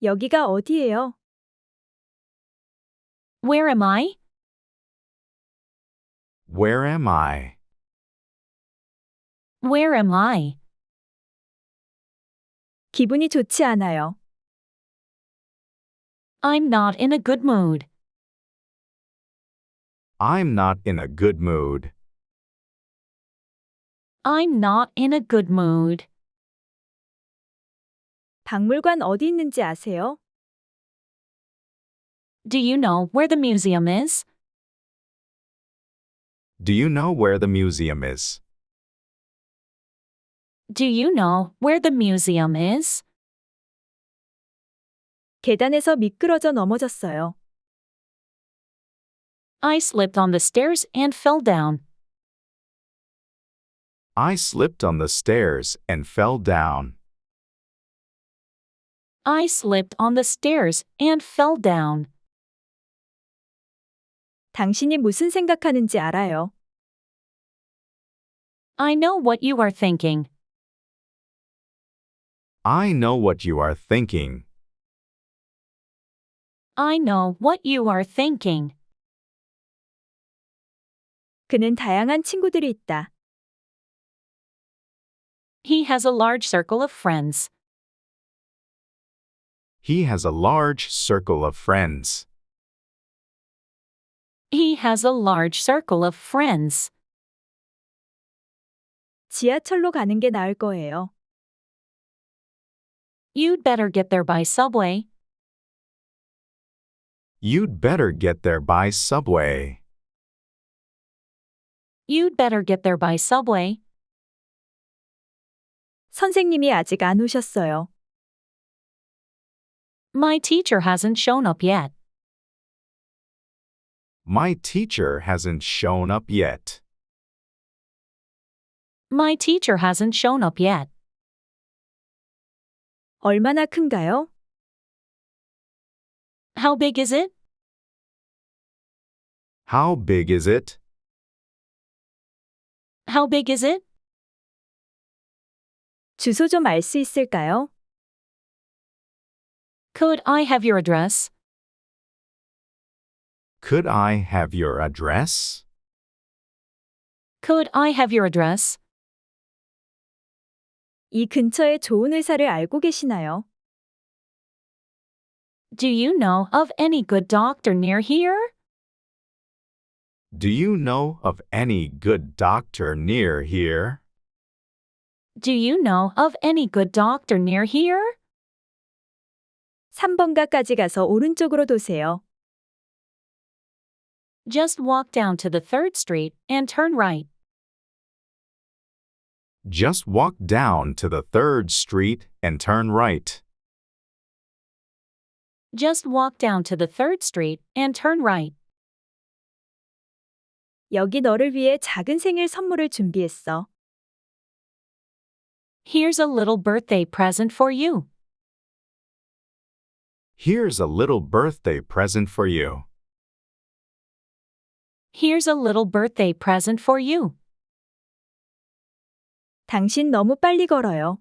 여기가 어디예요? Where am I? Where am I? Where am I? 기분이 좋지 않아요. I'm not in a good mood. I'm not in a good mood. I'm not in a good mood. 박물관 어디 있는지 아세요? Do you know where the museum is? Do you know where the museum is? Do you know where the museum is? 계단에서 미끄러져 넘어졌어요. I slipped on the stairs and fell down. I slipped on the stairs and fell down. I slipped on the stairs and fell down. 당신이 무슨 생각하는지 알아요. I know what you are thinking. I know what you are thinking. I know what you are thinking. 그는 다양한 친구들이 있다. He has a large circle of friends. He has a large circle of friends. He has a large circle of friends. 지하철로 가는 게 나을 거예요. You'd better get there by subway. You'd better get there by subway. You'd better get there by subway. 선생님이 아직 안 오셨어요. My teacher hasn't shown up yet. My teacher hasn't shown up yet. My teacher hasn't shown up yet. 얼마나 큰가요? How big is it? How big is it? How big is it? 주소 좀 알 수 있을까요? Could I have your address? Could I have your address? Could I have your address? 이 근처에 좋은 의사를 알고 계시나요? Do you know of any good doctor near here? Do you know of any good doctor near here? Do you know of any good doctor near here? 3번가까지 가서 오른쪽으로 도세요. Just walk down to the 3rd Street and turn right. Just walk down to the 3rd Street and turn right. Just walk down to the 3rd Street and turn right. 여기 너를 위해 작은 생일 선물을 준비했어. Here's a little birthday present for you. Here's a little birthday present for you. Here's a little birthday present for you. 당신 너무 빨리 걸어요.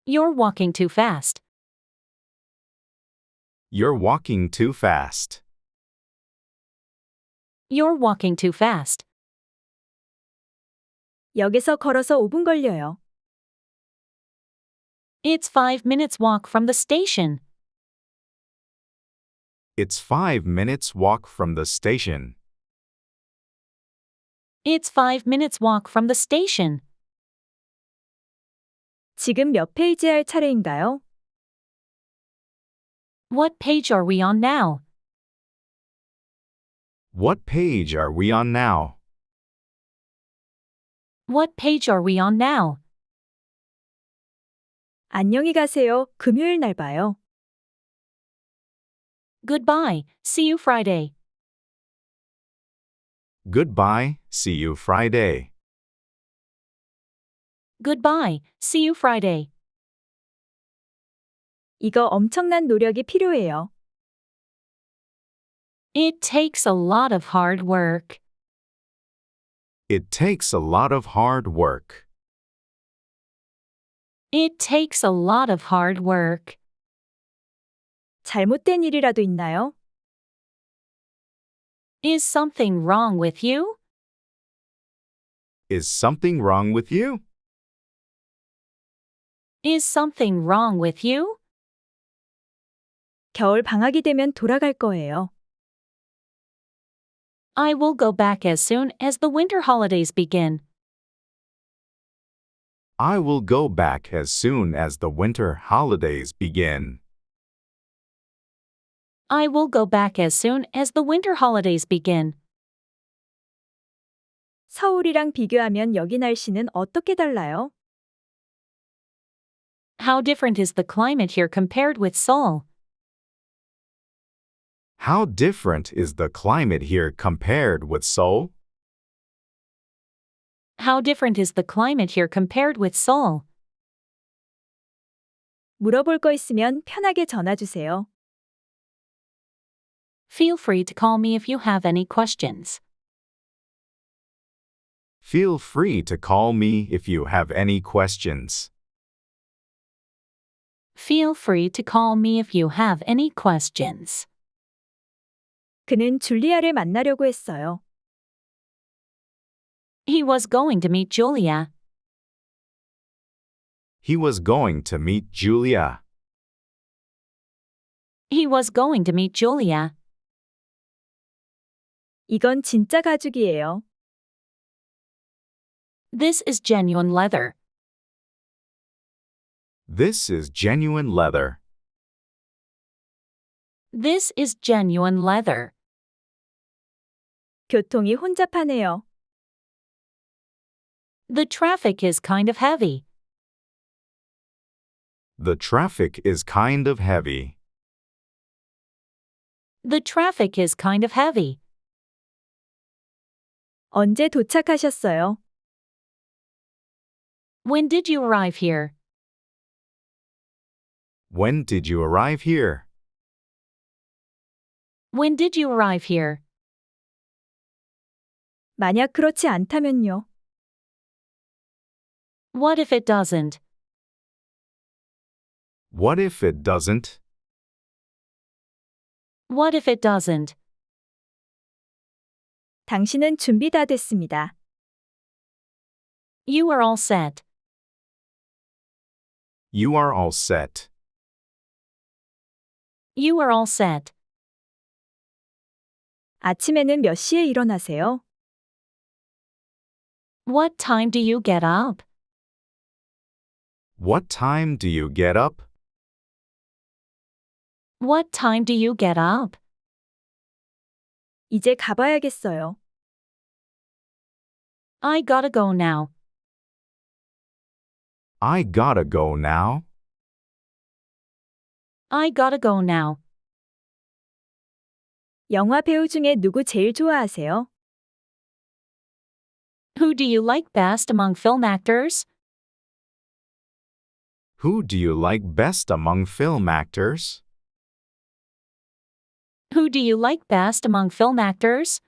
You're walking too fast. You're walking too fast. You're walking too fast. 여기서 걸어서 5분 걸려요. It's 5 minutes walk from the station. It's 5 minutes walk from the station. It's 5 minutes walk from the station. 지금 몇 페이지 할 차례인가요? What page are we on now? What page are we on now? What page are we on now? 안녕히 가세요. 금요일 날 봐요. Goodbye. See you Friday. Goodbye, see you Friday. Goodbye. See you Friday. 이거 엄청난 노력이 필요해요. It takes a lot of hard work. It takes a lot of hard work. It takes a lot of hard work. 잘못된 일이라도 있나요? Is something wrong with you? Is something wrong with you? Is something wrong with you? 겨울 방학이 되면 돌아갈 거예요. I will go back as soon as the winter holidays begin. I will go back as soon as the winter holidays begin. I will go back as soon as the winter holidays begin. 서울이랑 비교하면 여기 날씨는 어떻게 달라요? How different is the climate here compared with Seoul? How different is the climate here compared with Seoul? How different is the climate here compared with Seoul? 물어볼 거 있으면 편하게 전화 주세요. Feel free to call me if you have any questions. Feel free to call me if you have any questions. Feel free to call me if you have any questions. 그는 줄리아를 만나려고 했어요. He was going to meet Julia. He was going to meet Julia. He was going to meet Julia. 이건 진짜 가죽이에요. This is genuine leather. This is genuine leather. This is genuine leather. 교통이 혼잡하네요. The traffic is kind of heavy. The traffic is kind of heavy. The traffic is kind of heavy. 언제 도착하셨어요? When did you arrive here? When did you arrive here? When did you arrive here? 만약 그렇지 않다면요. What if it doesn't? What if it doesn't? What if it doesn't? 당신은 준비 다 됐습니다. You are all set. You are all set. You are all set. 아침에는 몇 시에 일어나세요? What time do you get up? What time do you get up? What time do you get up? 이제 가봐야겠어요. I gotta go now. I gotta go now. I gotta go now. 영화 배우 중에 누구 제일 좋아하세요? Who do you like best among film actors? Who do you like best among film actors? Who do you like best among film actors?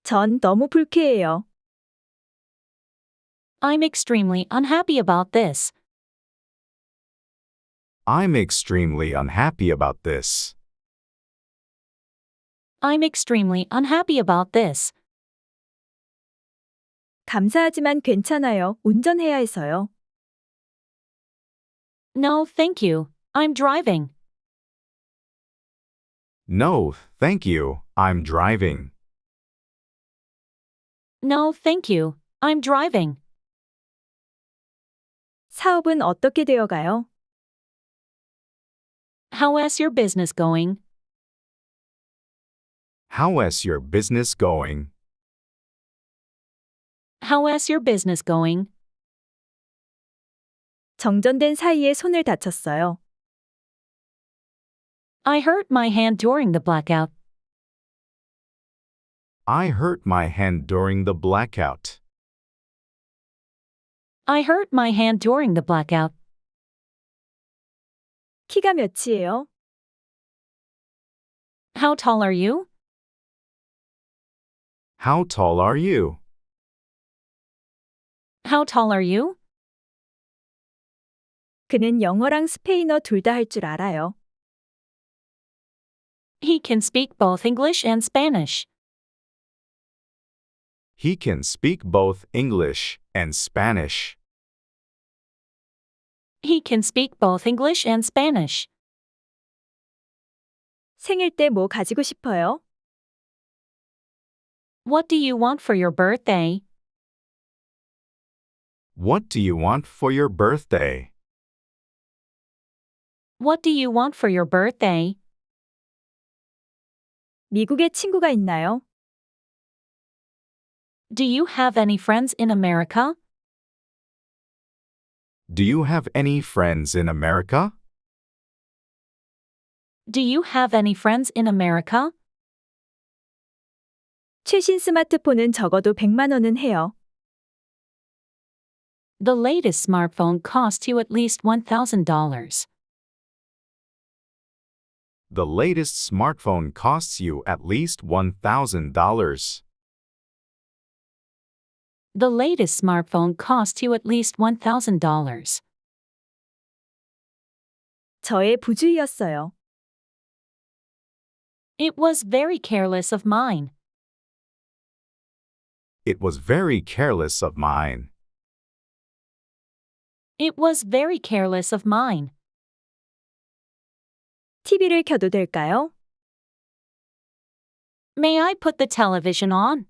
전 너무 불쾌해요. I'm extremely unhappy about this. I'm extremely unhappy about this. I'm extremely unhappy about this. 감사하지만 괜찮아요. 운전해야 해서요. No, thank you. I'm driving. No, thank you. I'm driving. No, thank you. I'm driving. 사업은 어떻게 되어가요? How is your business going? How is your business going? How is your business going? 정전된 사이에 손을 다쳤어요. I hurt my hand during the blackout. I hurt my hand during the blackout. I hurt my hand during the blackout. 키가 몇이에요? How tall are you? How tall are you? How tall are you? 그는 영어랑 스페인어 둘 다 할 줄 알아요. He can speak both English and Spanish. He can speak both English and Spanish. He can speak both English and Spanish. 생일 때 뭐 가지고 싶어요? What do you want for your birthday? What do you want for your birthday? What do you want for your birthday? 미국에 친구가 있나요? Do you have any friends in America? Do you have any friends in America? Do you have any friends in America? 최신 스마트폰은 적어도 100만 원은 해요. The latest smartphone costs you at least $1,000. The latest smartphone costs you at least $1,000. The latest smartphone costs you at least $1,000. 저의 부주의였어요. It was very careless of mine. It was very careless of mine. It was very careless of mine. TV를 켜도 될까요? May I put the television on?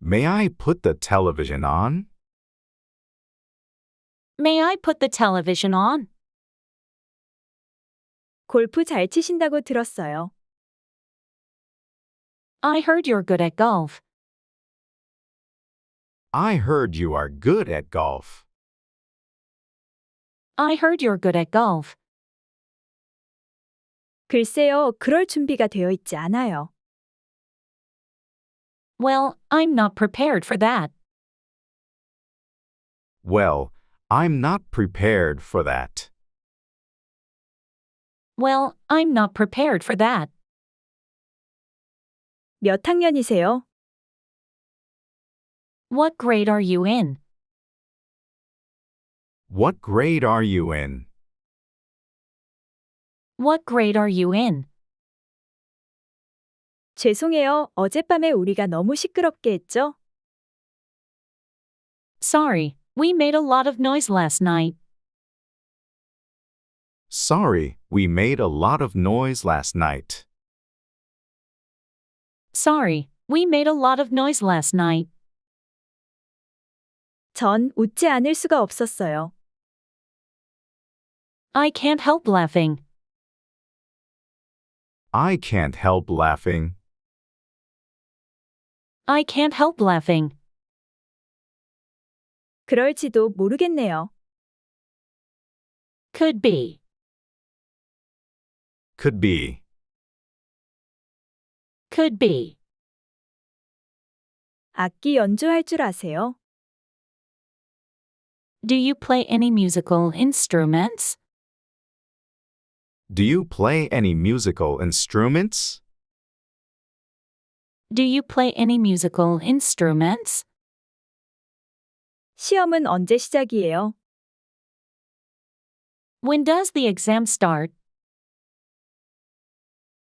May I put the television on? May I put the television on? 골프 잘 치신다고 들었어요. I heard you're good at golf. I heard you are good at golf. I heard you're good at golf. 글쎄요, 그럴 준비가 되어 있지 않아요. Well, I'm not prepared for that. Well, I'm not prepared for that. Well, I'm not prepared for that. 몇 학년이세요? What grade are you in? What grade are you in? What grade are you in? 죄송해요. 어젯밤에 우리가 너무 시끄럽게 했죠? Sorry, we made a lot of noise last night. Sorry, we made a lot of noise last night. Sorry, we made a lot of noise last night. 전 웃지 않을 수가 없었어요. I can't help laughing. I can't help laughing. I can't help laughing. 그럴지도 모르겠네요. Could be. Could be. Could be. 악기 연주할 줄 아세요? Do you play any musical instruments? Do you play any musical instruments? Do you play any musical instruments? 시험은 언제 시작이에요? When does the exam start?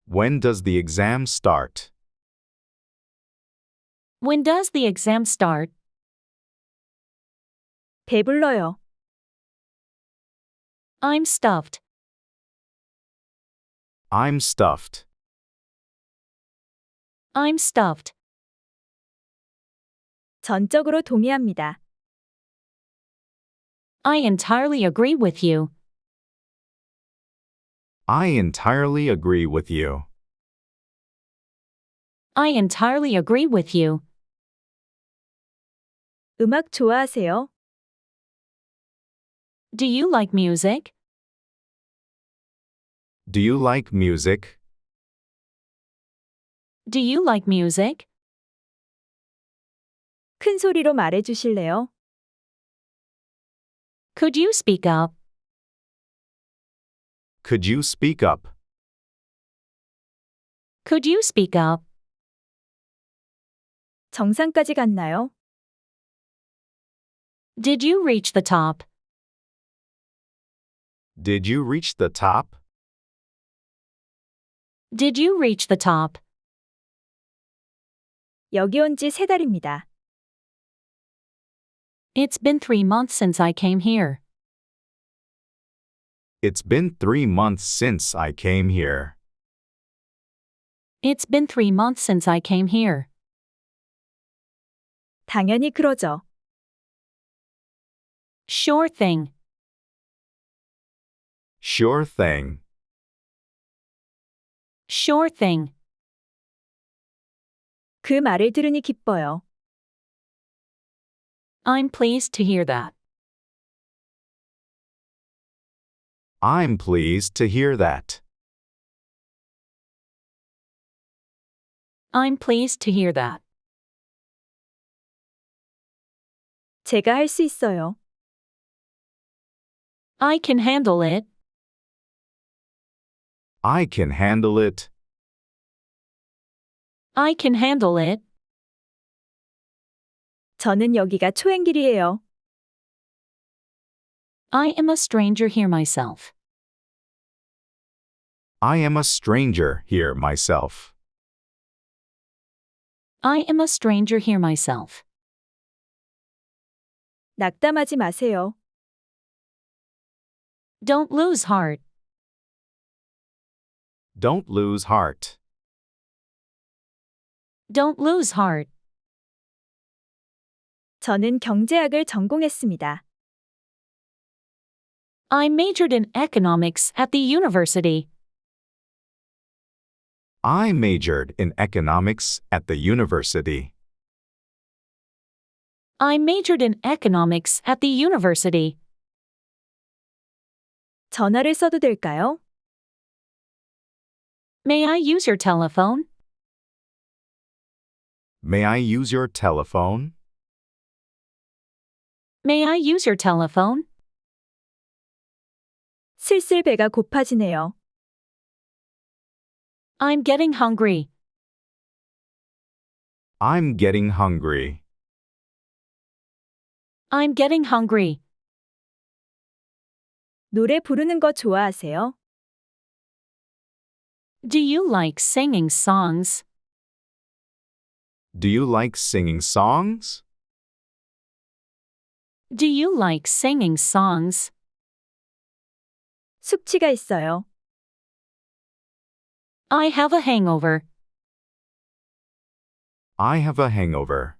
When does the exam start? When does the exam start? 배불러요. I'm stuffed. I'm stuffed. I'm stuffed. 전적으로 동의합니다. I entirely agree with you. I entirely agree with you. I entirely agree with you. 음악 좋아하세요? Do you like music? Do you like music? Do you like music? 큰 소리로 말해 주실래요? Could you speak up? Could you speak up? Could you speak up? 정상까지 갔나요? Did you reach the top? Did you reach the top? Did you reach the top? 여기 온 지 3달입니다. It's been 3 months since I came here. It's been 3 months since I came here. It's been 3 months since I came here. 당연히 그러죠. Sure thing. Sure thing. Sure thing. 그 말을 들으니 기뻐요. I'm pleased to hear that. I'm pleased to hear that. I'm pleased to hear that. 제가 할 수 있어요. I can handle it. I can handle it. I can handle it. 저는 여기가 초행길이에요. I am a stranger here myself. I am a stranger here myself. I am a stranger here myself. 낙담하지 마세요. Don't lose heart. Don't lose heart. Don't lose heart. 저는 경제학을 전공했습니다. I majored in economics at the university. I majored in economics at the university. I majored in economics at the university. 전화를 써도 될까요? May I use your telephone? May I use your telephone? May I use your telephone? 슬슬 배가 고파지네요. I'm getting hungry. I'm getting hungry. I'm getting hungry. 노래 부르는 거 좋아하세요? Do you like singing songs? Do you like singing songs? Do you like singing songs? 숙취가 있어요. I have a hangover. I have a hangover.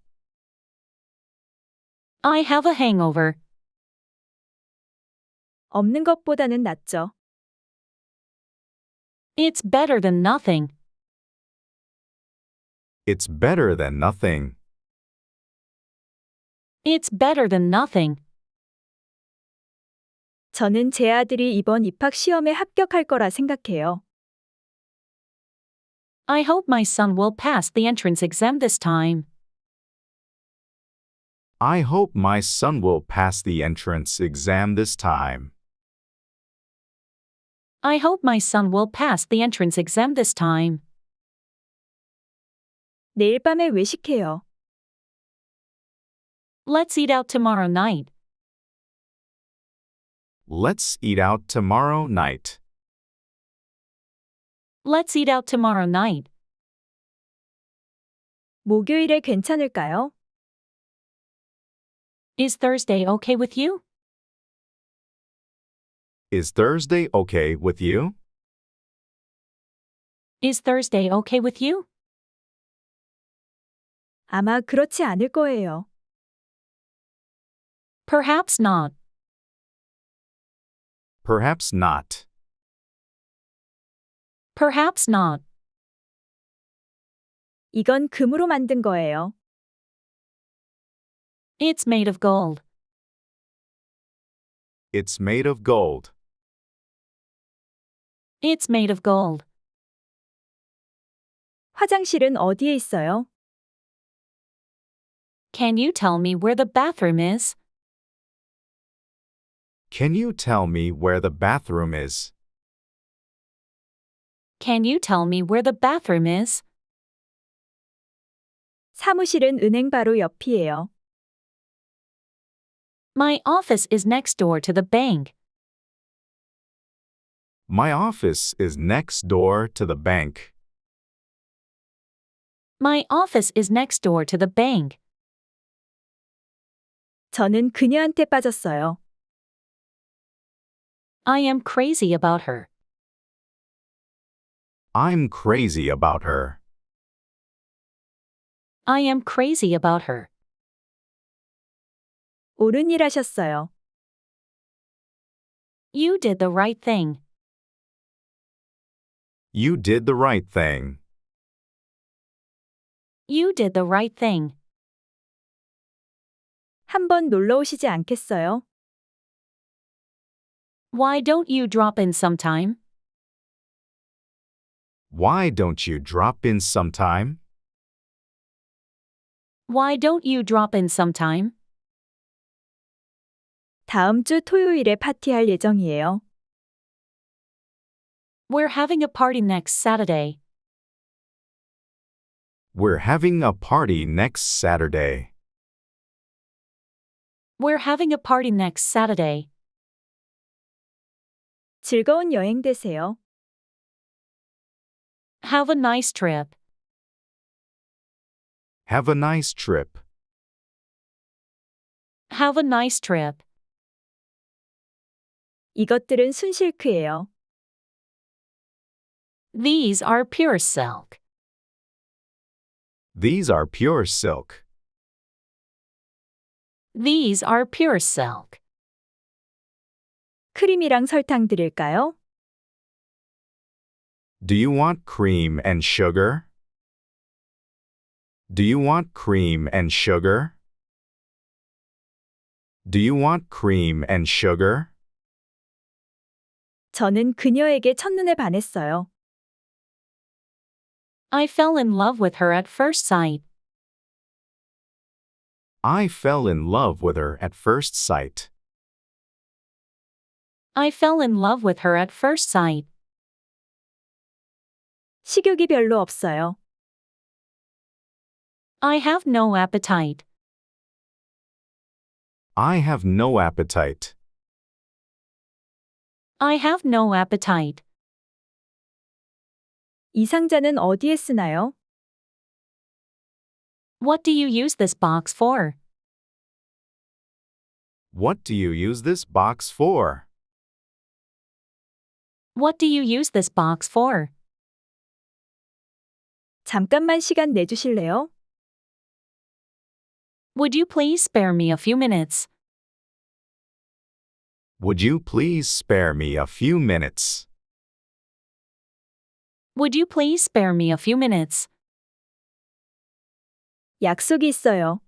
I have a hangover. 없는 것보다는 낫죠. It's better than nothing. It's better than nothing. It's better than nothing. 저는 제 아들이 이번 입학 시험에 합격할 거라 생각해요. I hope my son will pass the entrance exam this time. I hope my son will pass the entrance exam this time. I hope my son will pass the entrance exam this time. 내일 밤에 외식해요. Let's eat out tomorrow night. Let's eat out tomorrow night. Let's eat out tomorrow night. 목요일에 괜찮을까요? Is Thursday okay with you? Is Thursday okay with you? Is Thursday okay with you? 아마 그렇지 않을 거예요. Perhaps not. Perhaps not. Perhaps not. 이건 금으로 만든 거예요. It's made of gold. It's made of gold. It's made of gold. 화장실은 어디에 있어요? Can you tell me where the bathroom is? Can you tell me where the bathroom is? Can you tell me where the bathroom is? 사무실은 은행 바로 옆이에요. My office is next door to the bank. My office is next door to the bank. My office is next door to the bank. 저는 그녀한테 빠졌어요. I am crazy about her. I'm crazy about her. I am crazy about her. 옳은 일 하셨어요. You did the right thing. You did the right thing. You did the right thing. 한번 놀러 오시지 않겠어요? Why don't you drop in sometime? Why don't you drop in sometime? Why don't you drop in sometime? 다음 주 토요일에 파티할 예정이에요. We're having a party next Saturday. We're having a party next Saturday. We're having a party next Saturday. 즐거운 여행 되세요. Have a nice trip. Have a nice trip. Have a nice trip. 이것들은 순실크예요. These are pure silk. These are pure silk. These are pure silk. 크림이랑 설탕 드릴까요? Do you want cream and sugar? Do you want cream and sugar? Do you want cream and sugar? 저는 그녀에게 첫눈에 반했어요. I fell in love with her at first sight. I fell in love with her at first sight. I fell in love with her at first sight. 식욕이 별로 없어요. I have no appetite. I have no appetite. I have no appetite. 이 상자는 어디에 쓰나요? What do you use this box for? What do you use this box for? What do you use this box for? 잠깐만 시간 내주실래요? Would you please spare me a few minutes? Would you please spare me a few minutes? Would you please spare me a few minutes? 약속이 있어요.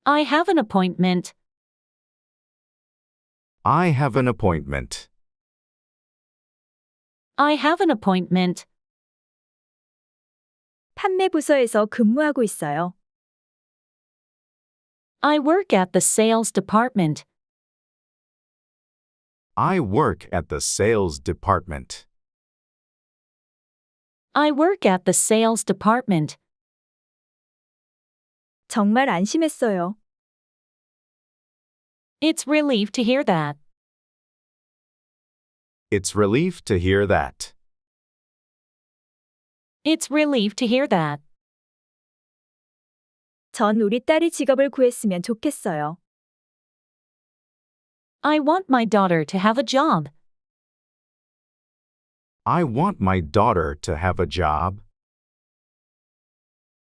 I have an appointment. I have an appointment. I have an appointment. 판매 부서에서 근무하고 있어요. I work at the sales department. I work at the sales department. I work at the sales department. 정말 안심했어요. It's relief to hear that. It's relief to hear that. It's relief to hear that. 전 우리 딸이 직업을 구했으면 좋겠어요. I want my daughter to have a job. I want my daughter to have a job.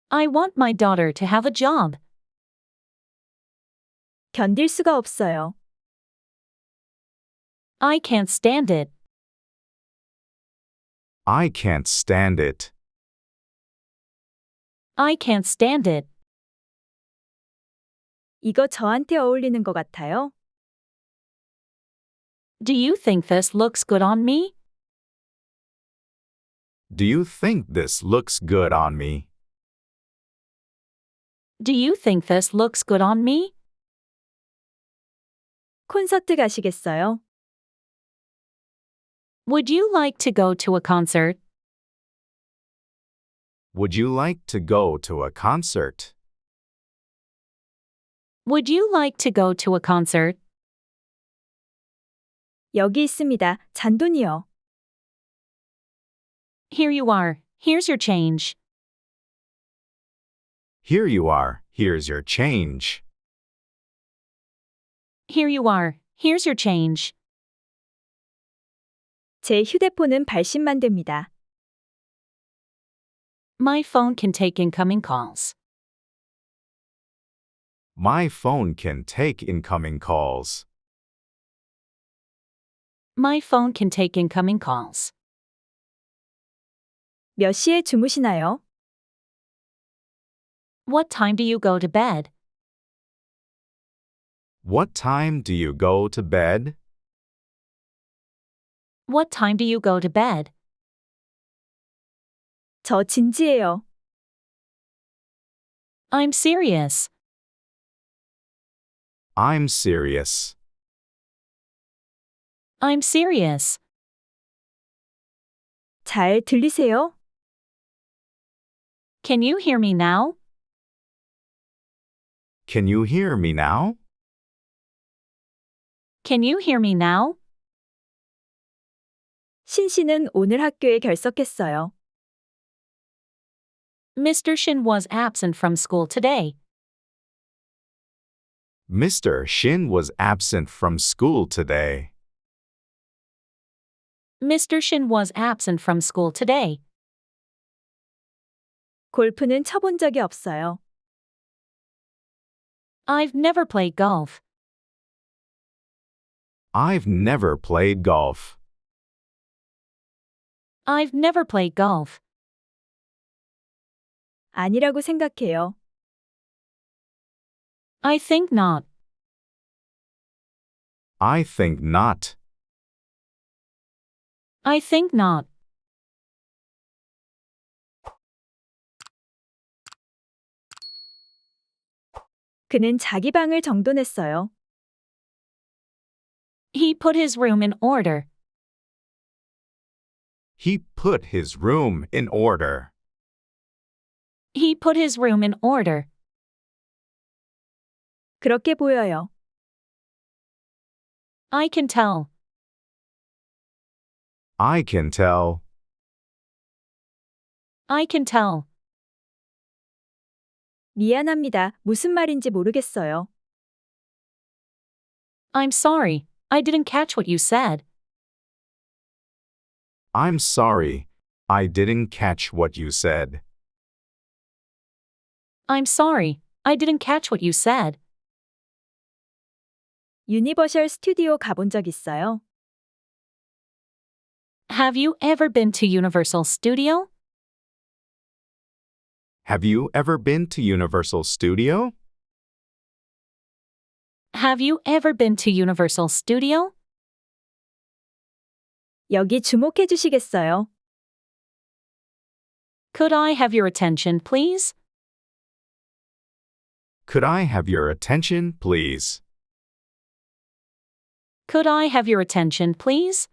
I want my daughter to have a job. 견딜 수가 없어요. I can't stand it. I can't stand it. I can't stand it. 이거 저한테 어울리는 것 같아요. Do you think this looks good on me? Do you think this looks good on me? Do you think this looks good on me? 콘서트 가시겠어요? Would you like to go to a concert? Would you like to go to a concert? Would you like to go to a concert? 여기 있습니다. 잔돈이요. Here you are. Here's your change. Here you are. Here's your change. Here you are. Here's your change. 제 휴대폰은 발신만 됩니다. My phone can take incoming calls. My phone can take incoming calls. My phone can take incoming calls. 몇 시에 주무시나요? What time do you go to bed? What time do you go to bed? What time do you go to bed? 저 진지해요. I'm serious. I'm serious. I'm serious. 잘 들리세요? Can you hear me now? Can you hear me now? Can you hear me now? 신 씨는 오늘 학교에 결석했어요. Mr. Shin was absent from school today. Mr. Shin was absent from school today. Mr. Shin was absent from school today. 골프는 쳐본 적이 없어요. I've never played golf. I've never played golf. I've never played golf. 아니라고 생각해요. I think not. I think not. I think not. 그는 자기 방을 정돈했어요. He put his room in order. He put his room in order. He put his room in order. 그렇게 보여요. I can tell. I can tell. I can tell. 미안합니다. 무슨 말인지 모르겠어요. I'm sorry. I didn't catch what you said. I'm sorry. I didn't catch what you said. I'm sorry. I didn't catch what you said. 유니버셜 스튜디오 가본 적 있어요? Have you ever been to Universal Studio? Have you ever been to Universal Studio? Have you ever been to Universal Studio? 여기 주목해 주시겠어요? Could I have your attention, please? Could I have your attention, please? Could I have your attention, please?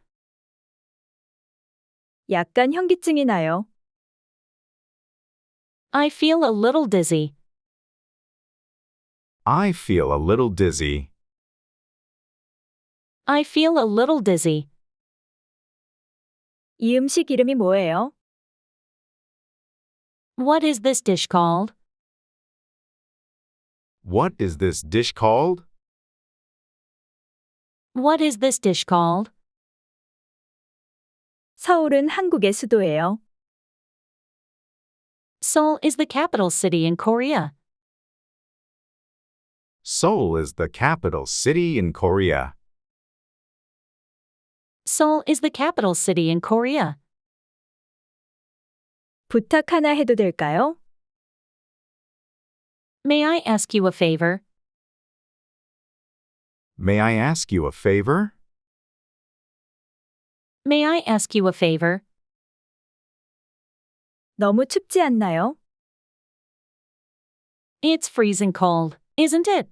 약간 현기증이 나요. I feel a little dizzy. I feel a little dizzy. I feel a little dizzy. 이 음식 이름이 뭐예요? What is this dish called? What is this dish called? What is this dish called? 서울은 한국의 수도예요. Seoul is the capital city in Korea. Seoul is the capital city in Korea. Seoul is the capital city in Korea. 부탁 하나 해도 될까요? May I ask you a favor? May I ask you a favor? May I ask you a favor? 너무 춥지 않나요? It's freezing cold, isn't it?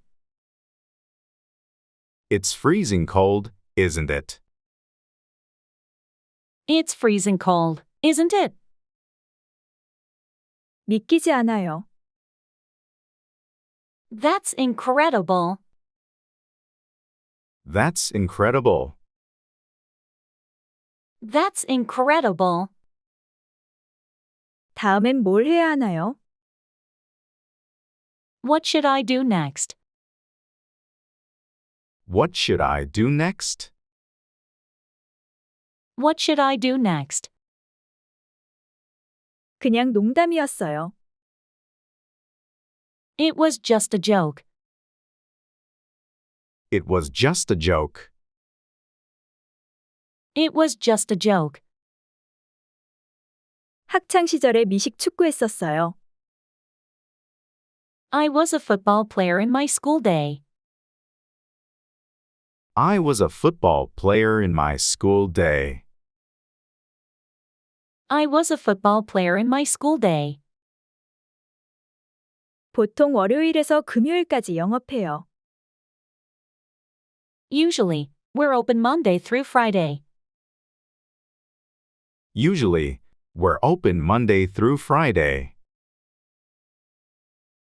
It's freezing cold, isn't it? It's freezing cold, isn't it? 믿기지 않아요. That's incredible. That's incredible. That's incredible. 다음엔 뭘 해야 하나요? What should I do next? What should I do next? What should I do next? 그냥 농담이었어요. It was just a joke. It was just a joke. It was just a joke. 학창 시절에 미식 축구했었어요. I was a football player in my school day. I was a football player in my school day. I was a football player in my school day. 보통 월요일에서 금요일까지 영업해요. Usually, we're open Monday through Friday. Usually, we're open Monday through Friday.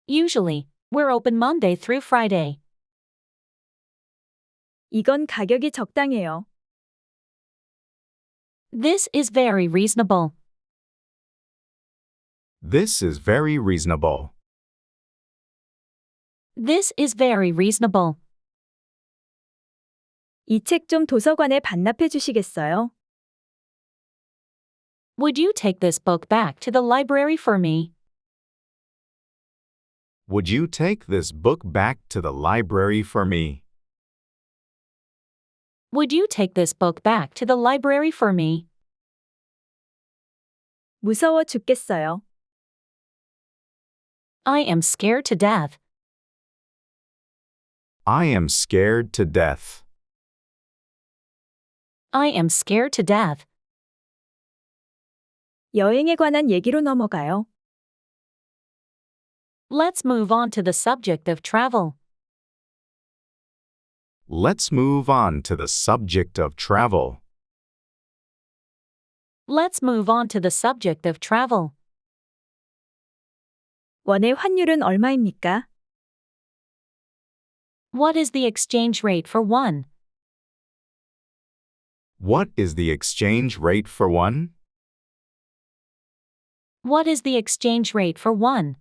Usually, we're open Monday through Friday. 이건 가격이 적당해요. This is very reasonable. This is very reasonable. This is very reasonable. 이 책 좀 도서관에 반납해 주시겠어요? Would you take this book back to the library for me? Would you take this book back to the library for me? Would you take this book back to the library for me? 무서워 죽겠어요. I am scared to death. I am scared to death. I am scared to death. 여행에 관한 얘기로 넘어가요. Let's move on to the subject of travel. Let's move on to the subject of travel. Let's move on to the subject of travel. 원의 환율은 얼마입니까? What is the exchange rate for one? What is the exchange rate for one? What is the exchange rate for one?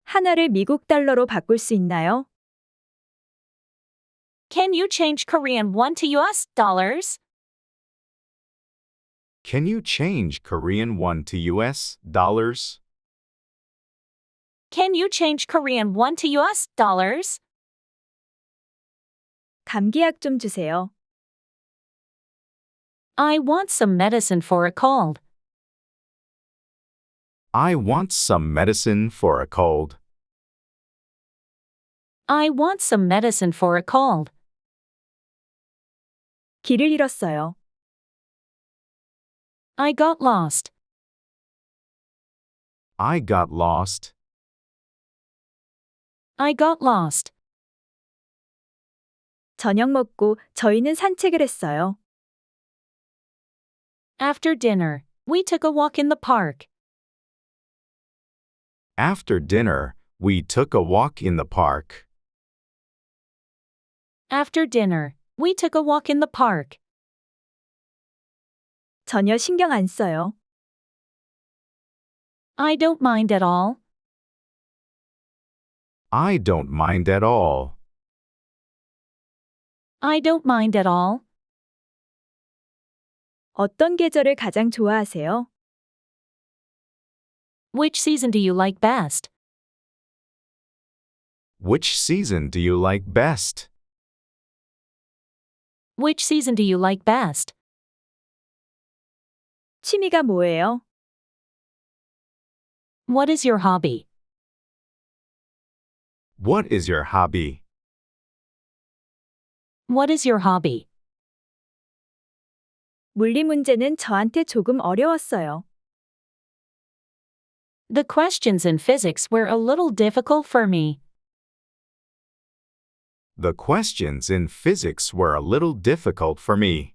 하나를 미국 달러로 바꿀 수 있나요? Can you change Korean won to US dollars? Can you change Korean won to US dollars? Can you change Korean won to US dollars? 감기약 좀 주세요. I want some medicine for a cold. I want some medicine for a cold. I want some medicine for a cold. 길을 잃었어요. I got lost. I got lost. I got lost. 저녁 먹고 저희는 산책을 했어요. After dinner, we took a walk in the park. After dinner, we took a walk in the park. After dinner, we took a walk in the park. 전혀 신경 안 써요. I don't mind at all. I don't mind at all. I don't mind at all. 어떤 계절을 가장 좋아하세요? Which season do you like best? Which season do you like best? Which season do you like best? 취미가 뭐예요? What is your hobby? What is your hobby? What is your hobby? 물리 문제는 저한테 조금 어려웠어요. The questions in physics were a little difficult for me. The questions in physics were a little difficult for me.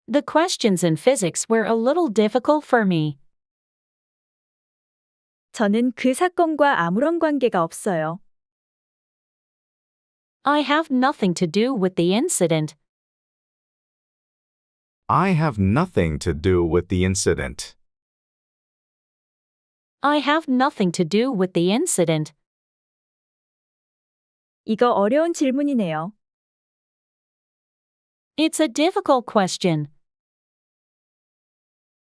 The questions in physics were a little difficult for me. 저는 그 사건과 아무런 관계가 없어요. I have nothing to do with the incident. I have nothing to do with the incident. I have nothing to do with the incident. 이거 어려운 질문이네요. It's a difficult question.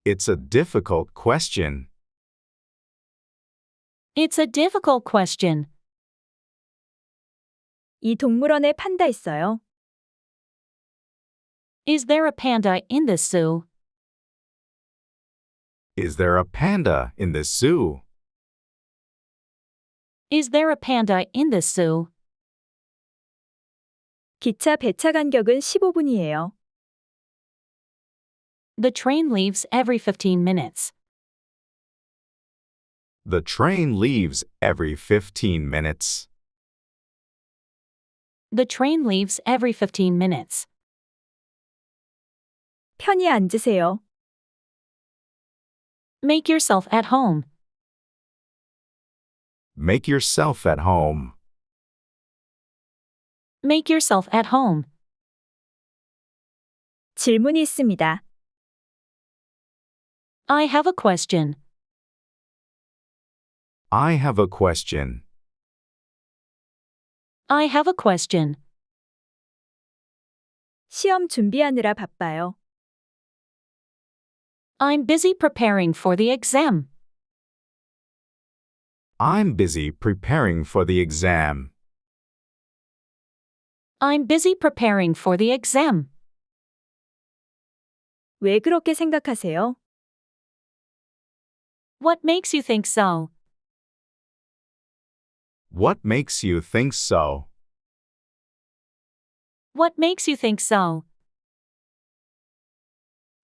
It's a difficult question. It's a difficult question. 이 동물원에 판다 있어요. Is there a panda in this zoo? Is there a panda in this zoo? Is there a panda in this zoo? 기차 배차 간격은 15분이에요. The train leaves every 15 minutes. The train leaves every 15 minutes. The train leaves every 15 minutes. 편히 앉으세요. Make yourself at home. Make yourself at home. Make yourself at home. 질문이 있습니다. I have a question. I have a question. I have a question. 시험 준비하느라 바빠요. I'm busy preparing for the exam. I'm busy preparing for the exam. I'm busy preparing for the exam. 왜 그렇게 생각하세요? What makes you think so? What makes you think so? What makes you think so?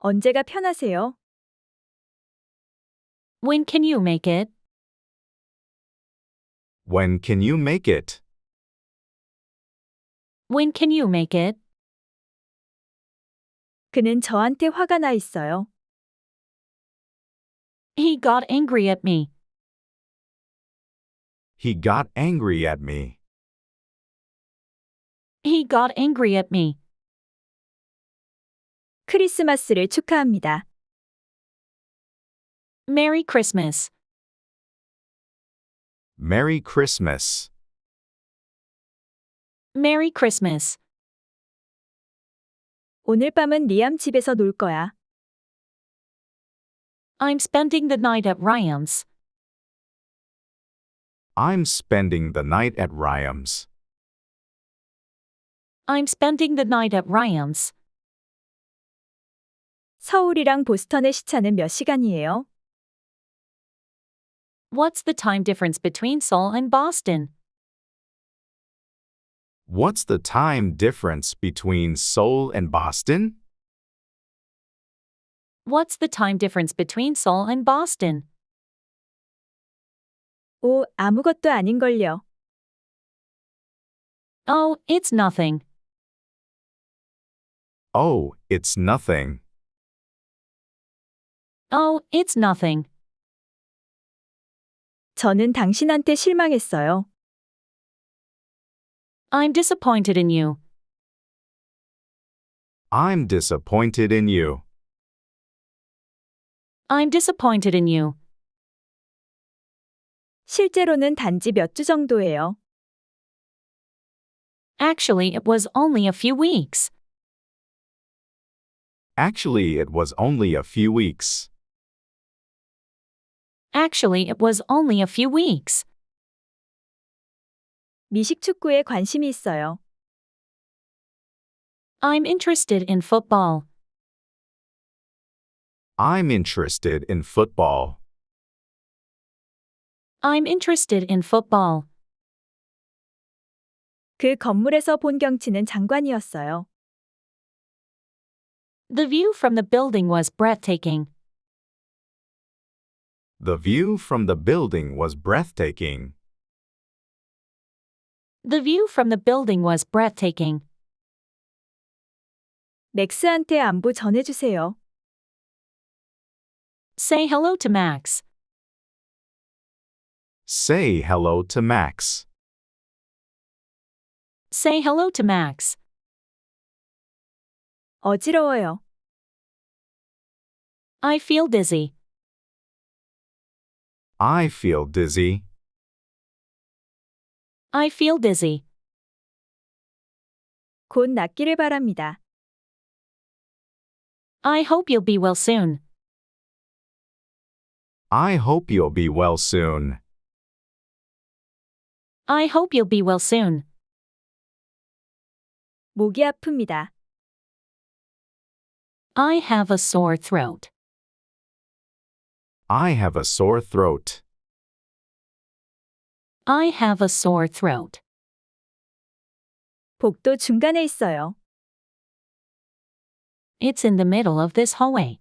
언제가 편하세요? When can you make it? When can you make it? When can you make it? 그는 저한테 화가 나 있어요. He got angry at me. He got angry at me. He got angry at me. 크리스마스를 축하합니다. Merry Christmas. Merry Christmas. Merry Christmas. 오늘 밤은 리암 집에서 놀 거야. I'm spending the night at Ryan's. I'm spending the night at Ryan's. I'm spending the night at Ryan's. 서울이랑 보스턴의 시차는 몇 시간이에요? What's the time difference between Seoul and Boston? What's the time difference between Seoul and Boston? What's the time difference between Seoul and Boston? 오, 아무것도 아닌걸요. Oh, it's nothing. Oh, it's nothing. Oh, it's nothing. 저는 당신한테 실망했어요. I'm disappointed in you. I'm disappointed in you. I'm disappointed in you. 실제로는 단지 몇 주 정도예요. Actually, it was only a few weeks. Actually, it was only a few weeks. Actually, it was only a few weeks. 미식 축구에 관심이 있어요. I'm interested in football. I'm interested in football. I'm interested in football. 그 건물에서 본 경치는 장관이었어요. The view from the building was breathtaking. The view from the building was breathtaking. The view from the building was breathtaking. 맥스한테 안부 전해주세요. Say hello to Max. Say hello to Max. Say hello to Max. 어지러워요. I feel dizzy. I feel dizzy. I feel dizzy. 곧 낫기를 바랍니다. I hope you'll be well soon. I hope you'll be well soon. I hope you'll be well soon. 목이 아픕니다. I have a sore throat. I have a sore throat. I have a sore throat. 복도 중간에 있어요. It's in the middle of this hallway.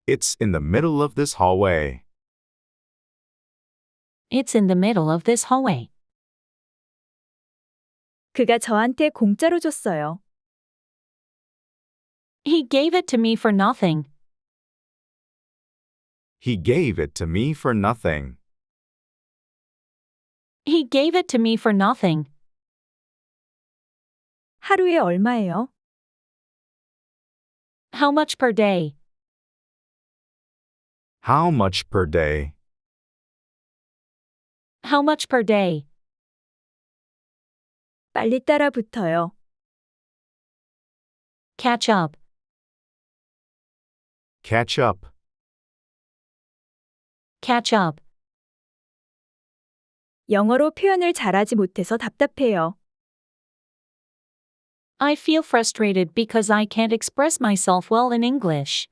It's in the middle of this hallway. It's in the middle of this hallway. 그가 저한테 공짜로 줬어요. He gave it to me for nothing. He gave it to me for nothing. He gave it to me for nothing. 하루에 얼마예요? How much per day? How much per day? How much per day? 빨리 따라 붙어요. Catch up. Catch up. Catch up. 영어로 표현을 잘하지 못해서 답답해요. I feel frustrated because I can't express myself well in English.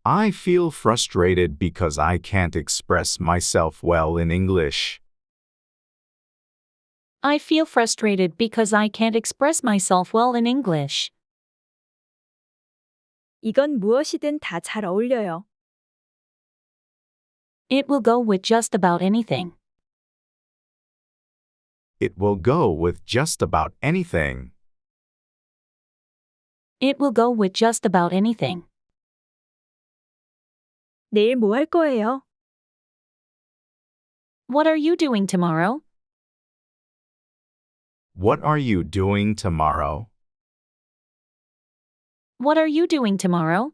I feel frustrated because I can't express myself well in English. I feel frustrated because I can't express myself well in English. 이건 무엇이든 다 잘 어울려요. It will go with just about anything. It will go with just about anything. It will go with just about anything. 내일 뭐 할 거예요? What are you doing tomorrow? What are you doing tomorrow? What are you doing tomorrow?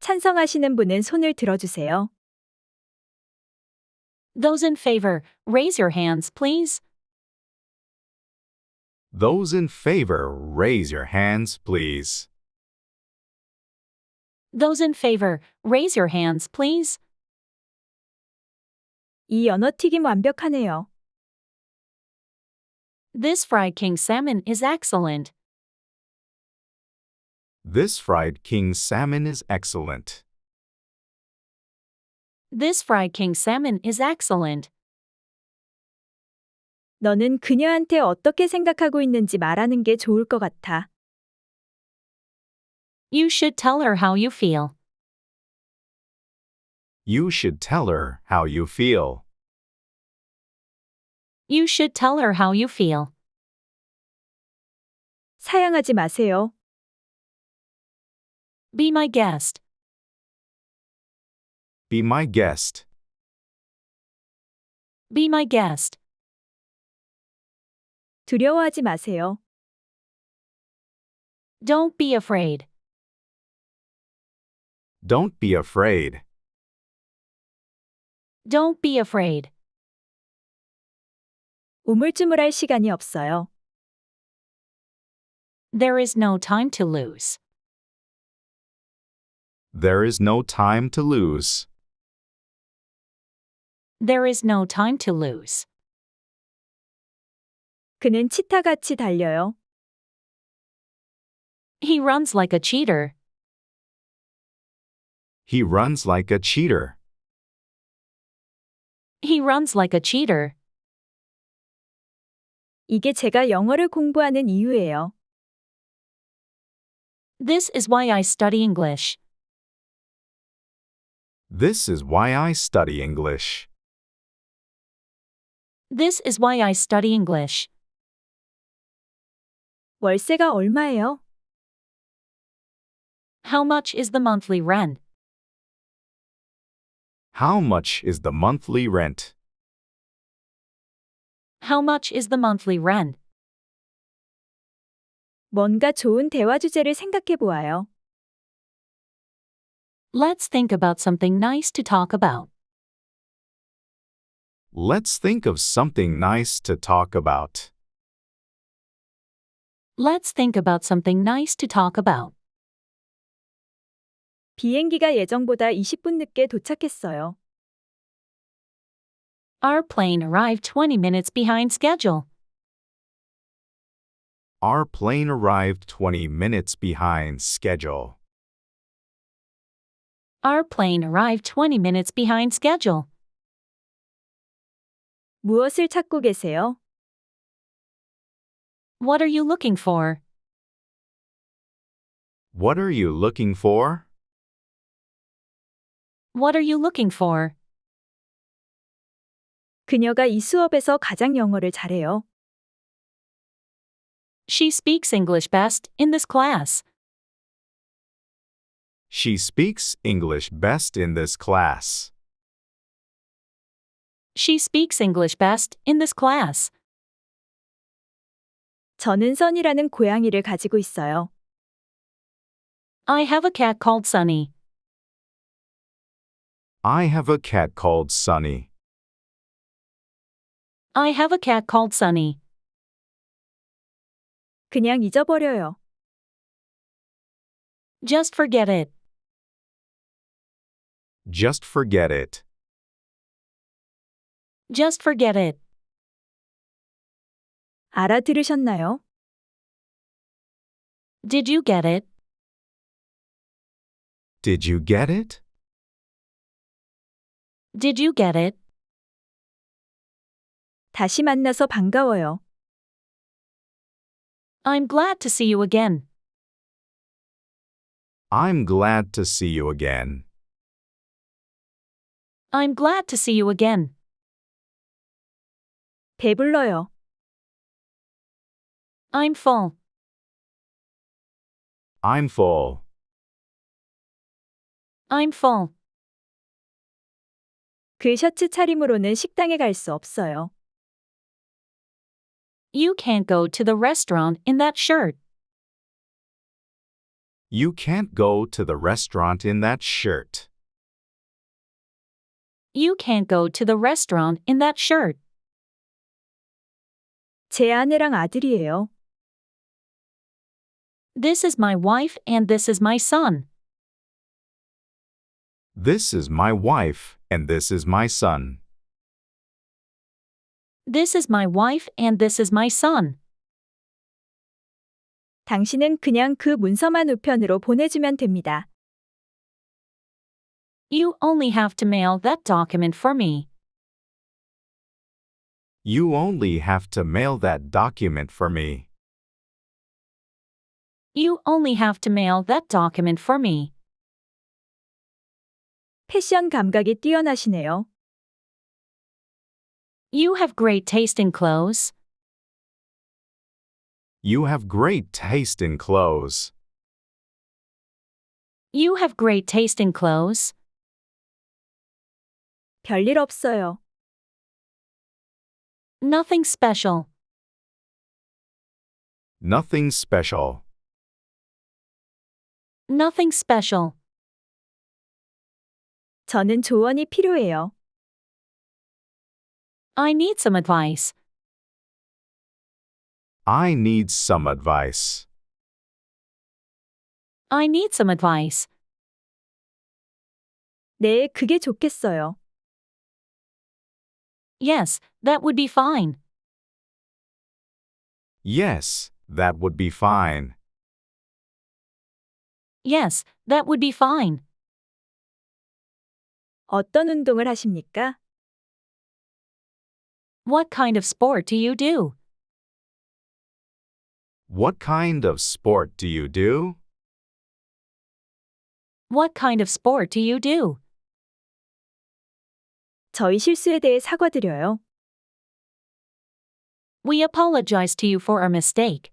찬성하시는 분은 손을 들어주세요. Those in favor, raise your hands, please. Those in favor, raise your hands, please. Those in favor, raise your hands, please. 이 연어튀김 완벽하네요. This fried king salmon is excellent. This fried king salmon is excellent. This fried king salmon is excellent. 너는 그녀한테 어떻게 생각하고 있는지 말하는 게 좋을 것 같아. You should tell her how you feel. You should tell her how you feel. You should tell her how you feel. 사양하지 마세요. Be my guest. Be my guest. Be my guest. 두려워하지 마세요. Don't be afraid. Don't be afraid. Don't be afraid. 우물쭈물할 시간이 없어요. There is no time to lose. There is no time to lose. There is no time to lose. 그는 치타같이 달려요. He runs like a cheater. He runs like a cheater. He runs like a cheater. 이게 제가 영어를 공부하는 이유예요. This is why I study English. This is why I study English. This is why I study English. 월세가 얼마예요? How much is the monthly rent? How much is the monthly rent? How much is the monthly rent? 뭔가 좋은 대화 주제를 생각해 보아요. Let's think about something nice to talk about. Let's think of something nice to talk about. Let's think about something nice to talk about. 비행기가 예정보다 20분 늦게 도착했어요. Our plane arrived 20 minutes behind schedule. Our plane arrived 20 minutes behind schedule. Our plane arrived 20 minutes behind schedule. 무엇을 찾고 계세요? What are you looking for? What are you looking for? What are you looking for? 그녀가 이 수업에서 가장 영어를 잘해요. She speaks English best in this class. She speaks English best in this class. She speaks English best in this class. 저는 선이라는 고양이를 가지고 있어요. I have a cat called Sunny. I have a cat called Sunny. I have a cat called Sunny. 그냥 잊어버려요. Just forget it. Just forget it. Just forget it. 알아들으셨나요? Did you get it? Did you get it? Did you get it? 다시 만나서 반가워요. I'm glad to see you again. I'm glad to see you again. I'm glad to see you again. 배불러요. I'm full. I'm full. I'm full. 그 셔츠 차림으로는 식당에 갈 수 없어요. You can't go to the restaurant in that shirt. You can't go to the restaurant in that shirt. You can't go to the restaurant in that shirt. 제 아내랑 아들이에요. This is my wife and this is my son. This is my wife and this is my son. This is my wife and this is my son. 당신은 그냥 그 문서만 우편으로 보내주면 됩니다. You only have to mail that document for me. You only have to mail that document for me. You only have to mail that document for me. 패션 감각이 뛰어나시네요. You have great taste in clothes. You have great taste in clothes. You have great taste in clothes. 별일 없어요. Nothing special. Nothing special. Nothing special. 저는 조언이 필요해요. I need some advice. I need some advice. I need some advice. 네, 그게 좋겠어요. Yes, that would be fine. Yes, that would be fine. Yes, that would be fine. 어떤 운동을 하십니까? What kind of sport do you do? What kind of sport do you do? What kind of sport do you do? 저희 실수에 대해 사과드려요. We apologize to you for our mistake.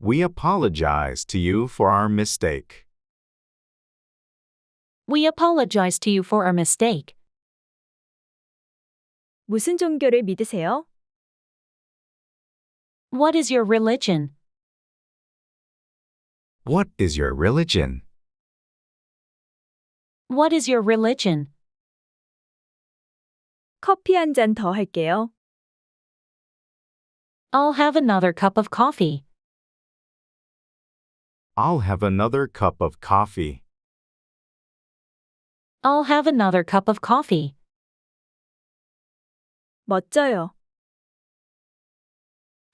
We apologize to you for our mistake. We apologize to you for our mistake. 무슨 종교를 믿으세요? What is your religion? What is your religion? What is your religion? 커피 한 잔 더 할게요. I'll have another cup of coffee. I'll have another cup of coffee. I'll have another cup of coffee. 멋져요.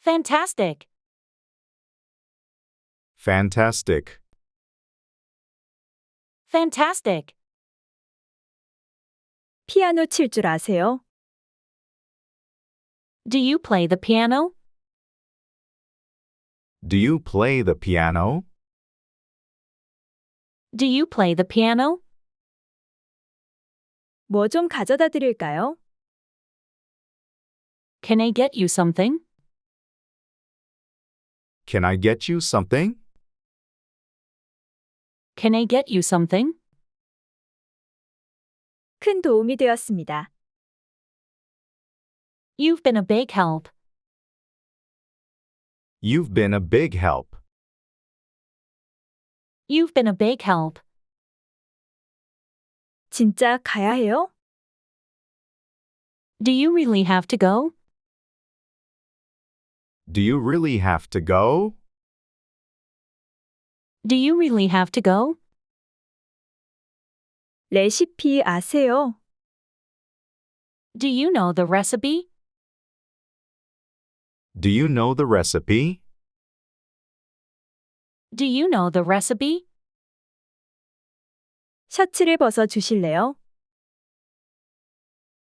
Fantastic. Fantastic. Fantastic. 피아노 칠 줄 아세요? Do you play the piano? Do you play the piano? Do you play the piano? 뭐 좀 가져다 드릴까요? Can I get you something? Can I get you something? Can I get you something? 큰 도움이 되었습니다. You've been a big help. You've been a big help. You've been a big help. 진짜 가야 해요? Do you really have to go? Do you really have to go? Do you really have to go? 레시피 아세요? Do you know the recipe? Do you know the recipe? Do you know the recipe? 셔츠를 벗어 주실래요?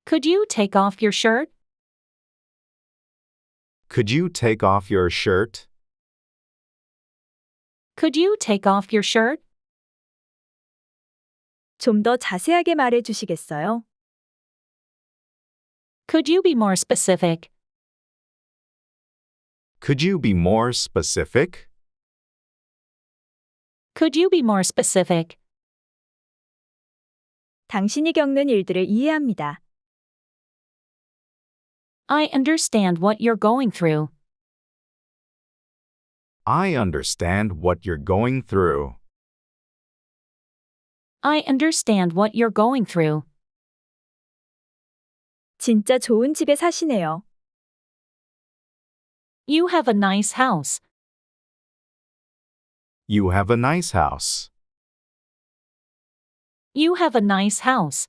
Could you take off your shirt? Could you take off your shirt? Could you take off your shirt? 좀 더 자세하게 말해 주시겠어요? Could you be more specific? Could you be more specific? Could you be more specific? 당신이 겪는 일들을 이해합니다. I understand what you're going through. I understand what you're going through. I understand what you're going through. 진짜 좋은 집에 사시네요. You have a nice house. You have a nice house. You have a nice house.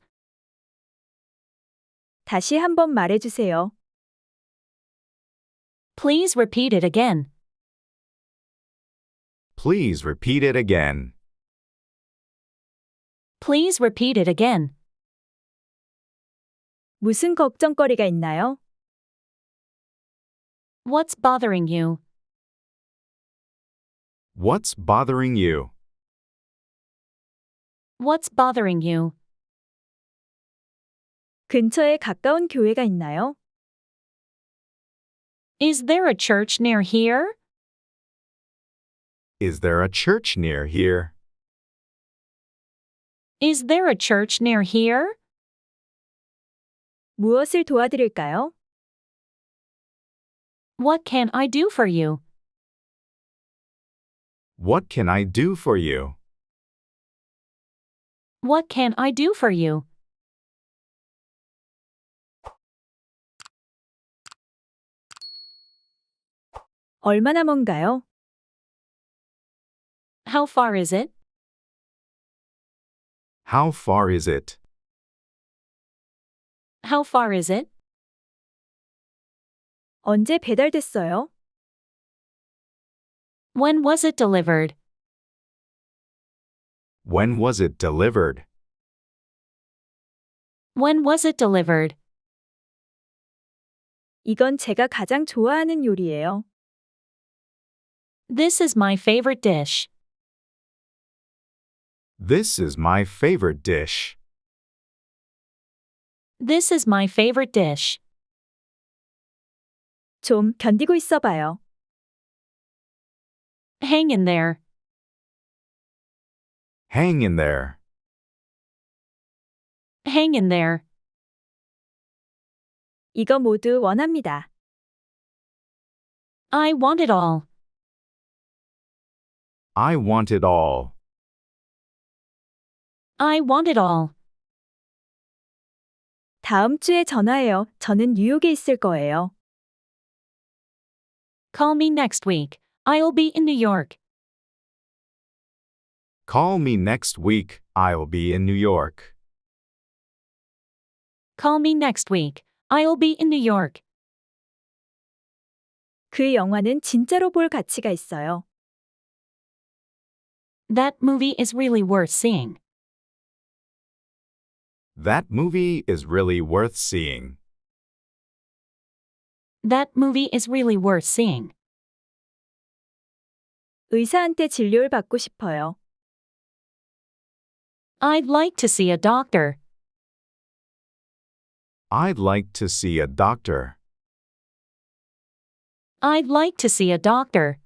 다시 한번 말해 주세요. Please repeat it again. Please repeat it again. Please repeat it again. 무슨 걱정거리가 있나요? What's bothering you? What's bothering you? What's bothering you? 근처에 가까운 교회가 있나요? Is there a church near here? Is there a church near here? Is there a church near here? 무엇을 도와드릴까요? What can I do for you? What can I do for you? What can I do for you? 얼마나 먼가요? How far is it? How far is it? How far is it? 언제 배달됐어요? When was it delivered? When was it delivered? When was it delivered? 이건 제가 가장 좋아하는 요리예요. This is my favorite dish. This is my favorite dish. This is my favorite dish. 좀 견디고 있어봐요. Hang in there. Hang in there. Hang in there. 이거 모두 원합니다. I want it all. I want it all. I want it all. 다음 주에 전화해요. 저는 뉴욕에 있을 거예요. Call me next week. I'll be in New York. Call me next week. I'll be in New York. Call me next week. I'll be in New York. 그 영화는 진짜로 볼 가치가 있어요. That movie is really worth seeing. That movie is really worth seeing. That movie is really worth seeing. 의사한테 진료를 받고 싶어요. I'd like to see a doctor. I'd like to see a doctor. I'd like to see a doctor.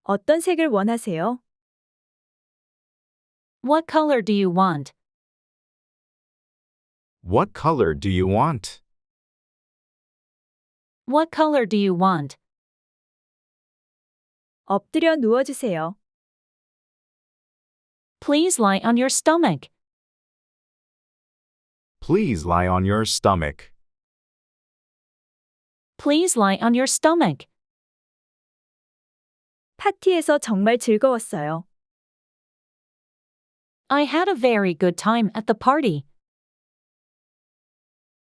어떤 색을 원하세요? What color do you want? What color do you want? What color do you want? 엎드려 누워주세요. Please lie on your stomach. Please lie on your stomach. Please lie on your stomach. 파티에서 정말 즐거웠어요. I had a very good time at the party.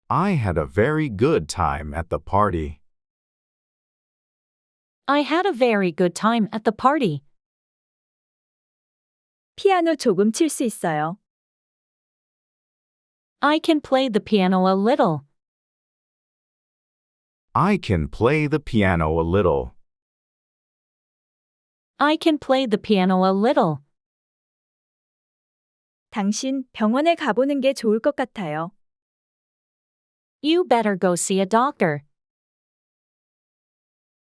I had a very good time at the party. I had a very good time at the party. 피아노 조금 칠 수 있어요. I can play the piano a little. I can play the piano a little. I can play the piano a little. 당신 병원에 가보는 게 좋을 것 같아요. You better go see a doctor.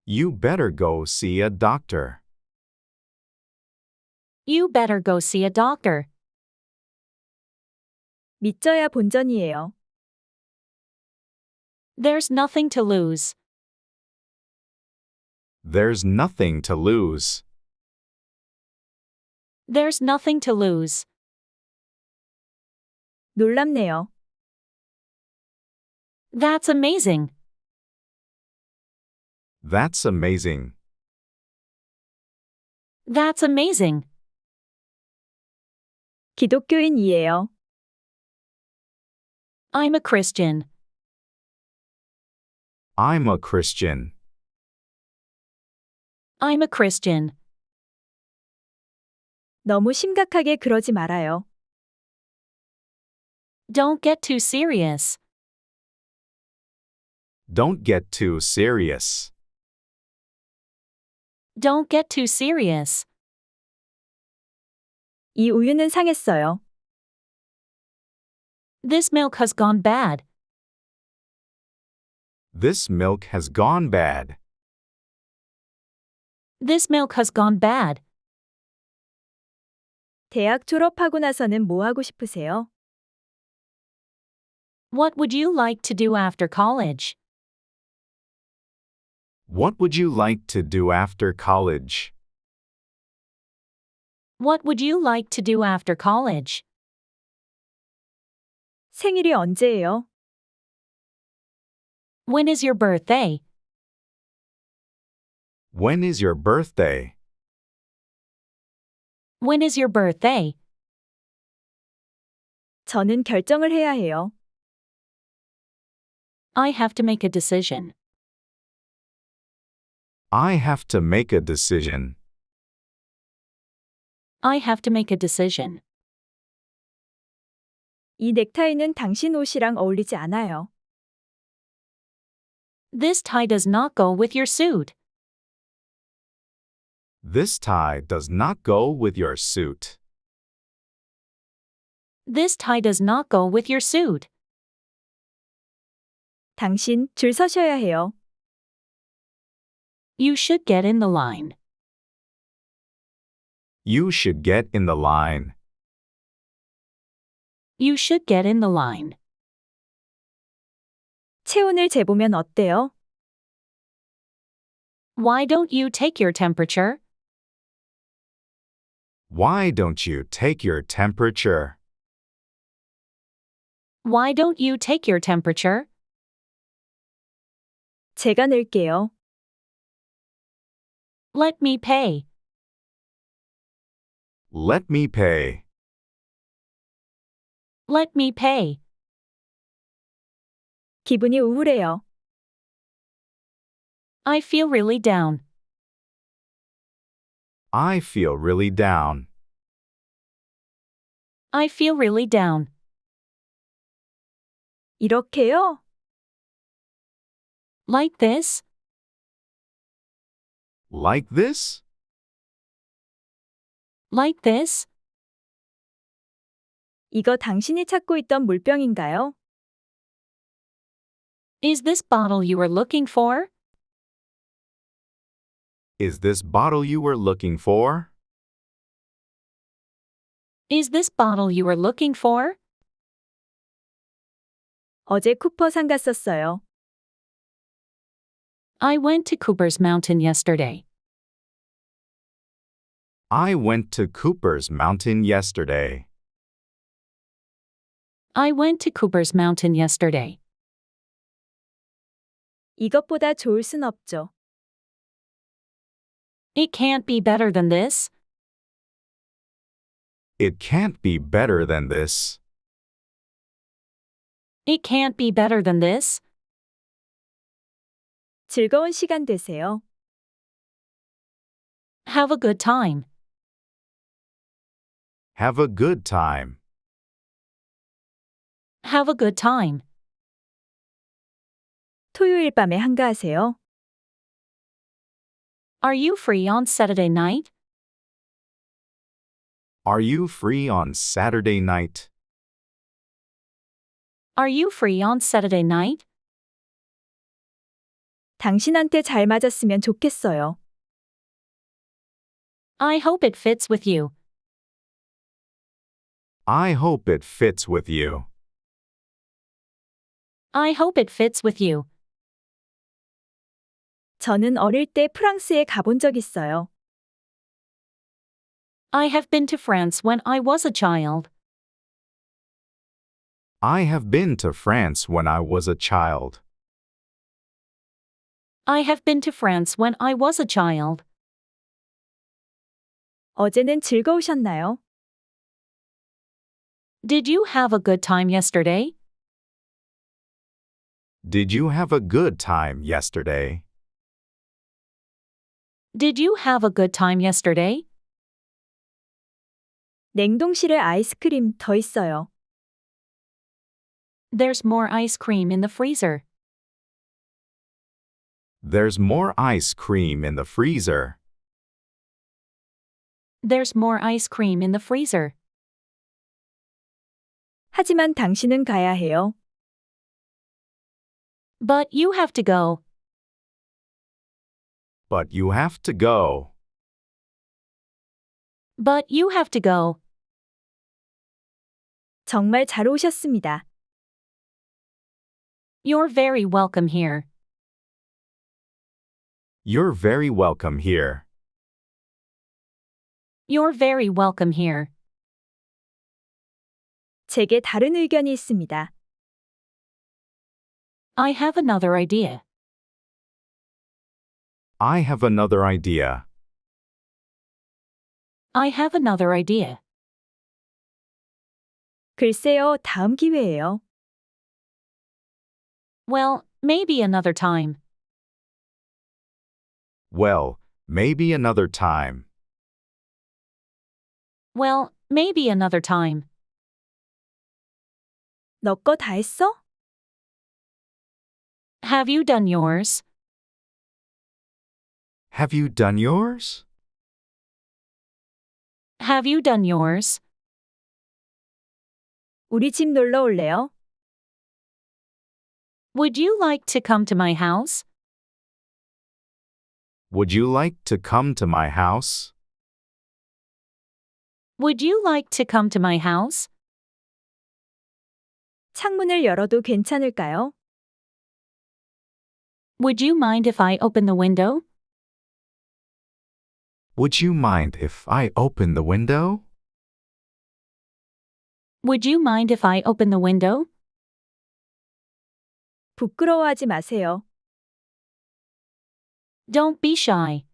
You better go see a doctor. You better go see a doctor. 믿져야 본전이에요. There's nothing to lose. There's nothing to lose. There's nothing to lose. 놀랍네요. That's amazing. That's amazing. That's amazing. 기독교인이에요. I'm a Christian. I'm a Christian. I'm a Christian. 너무 심각하게 그러지 말아요. Don't get too serious. Don't get too serious. Don't get too serious. 이 우유는 상했어요. This milk has gone bad. This milk has gone bad. This milk has gone bad. 대학 졸업하고 나서는 뭐 하고 싶으세요? What would you like to do after college? What would you like to do after college? What would you like to do after college? 생일이 언제예요? When is your birthday? When is your birthday? When is your birthday? 저는 결정을 해야 해요. I have to make a decision. I have to make a decision. I have to make a decision. 이 넥타이는 당신 옷이랑 어울리지 않아요. This tie does not go with your suit. This tie does not go with your suit. This tie does not go with your suit. 당신 줄 서셔야 해요. You should get in the line. You should get in the line. You should get in the line. 체온을 재보면 어때요? Why don't you take your temperature? Why don't you take your temperature? Why don't you take your temperature? 제가 낼게요. Let me pay. Let me pay. Let me pay. 기분이 우울해요. I feel really down. I feel really down. I feel really down. 이렇게요? Like this? Like this? Like this? 이거 당신이 찾고 있던 물병인가요? Is this bottle you were looking for? Is this bottle you were looking for? Is this bottle you were looking for? 어제 쿠퍼산 갔었어요. I went to Cooper's Mountain yesterday. I went to Cooper's Mountain yesterday. I went to Cooper's Mountain yesterday. 이것보다 좋을 순 없죠. It can't be better than this. It can't be better than this. It can't be better than this. 즐거운 시간 되세요. Have a good time. Have a good time. Have a good time. 토요일 밤에 한가하세요? Are you free on Saturday night? Are you free on Saturday night? Are you free on Saturday night? 당신한테 잘 맞았으면 좋겠어요. I hope it fits with you. I hope it fits with you. I hope it fits with you. 저는 어릴 때 프랑스에 가본 적 있어요. I have been to France when I was a child. I have been to France when I was a child. I have been to France when I was a child. 어제는 즐거우셨나요? Did you have a good time yesterday? Did you have a good time yesterday? Did you have a good time yesterday? 냉동실에 아이스크림 더 있어요. There's more ice cream in the freezer. There's more ice cream in the freezer. There's more ice cream in the freezer. 하지만 당신은 가야 해요. But you have to go. But you have to go. But you have to go. 정말 잘 오셨습니다. You're very welcome here. You're very welcome here. You're very welcome here. 제게 다른 의견이 있습니다. I have another idea. I have another idea. I have another idea. 글쎄요, 다음 기회에요. Well, maybe another time. Well, maybe another time. Well, maybe another time. 너 거 다 했어? Have you done yours? Have you done yours? Have you done yours? 우리 집 놀러 올래요? Would you like to come to my house? Would you like to come to my house? Would you like to come to my house? 창문을 열어도 괜찮을까요? Would you mind if I open the window? Would you mind if I open the window? Would you mind if I open the window? 부끄러워하지 마세요. Don't be shy.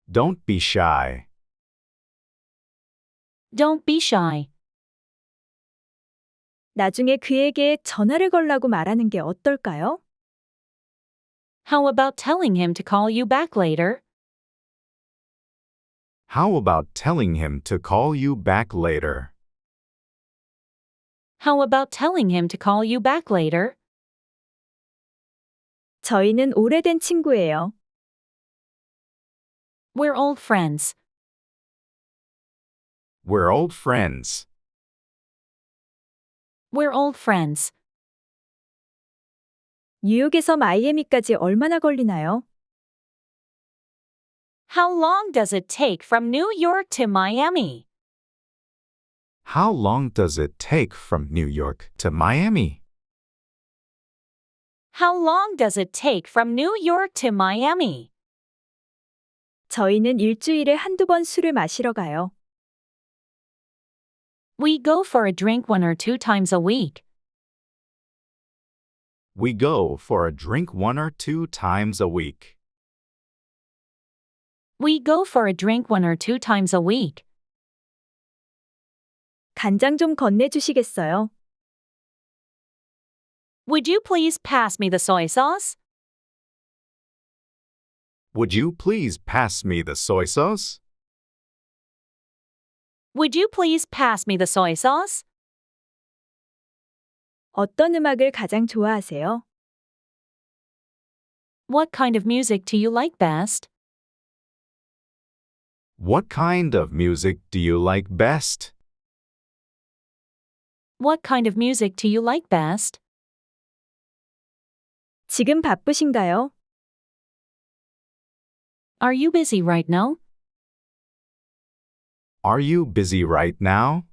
Don't be shy. Don't be shy. 나중에 그에게 전화를 걸라고 말하는 게 어떨까요? How about telling him to call you back later? How about telling him to call you back later? How about telling him to call you back later? 저희는 오래된 친구예요. We're old friends. We're old friends. We're old friends. 뉴욕에서 마이애미까지 얼마나 걸리나요? How long does it take from New York to Miami? How long does it take from New York to Miami? How long does it take from New York to Miami? 저희는 일주일에 한두 번 술을 마시러 가요. We go for a drink 1 or 2 times a week. We go for a drink 1 or 2 times a week. We go for a drink 1 or 2 times a week. 간장 좀 건네주시겠어요? Would you please pass me the soy sauce? Would you please pass me the soy sauce? Would you please pass me the soy sauce? 어떤 음악을 가장 좋아하세요? What kind of music do you like best? What kind of music do you like best? What kind of music do you like best? 지금 바쁘신가요? Are you busy right now? Are you busy right now?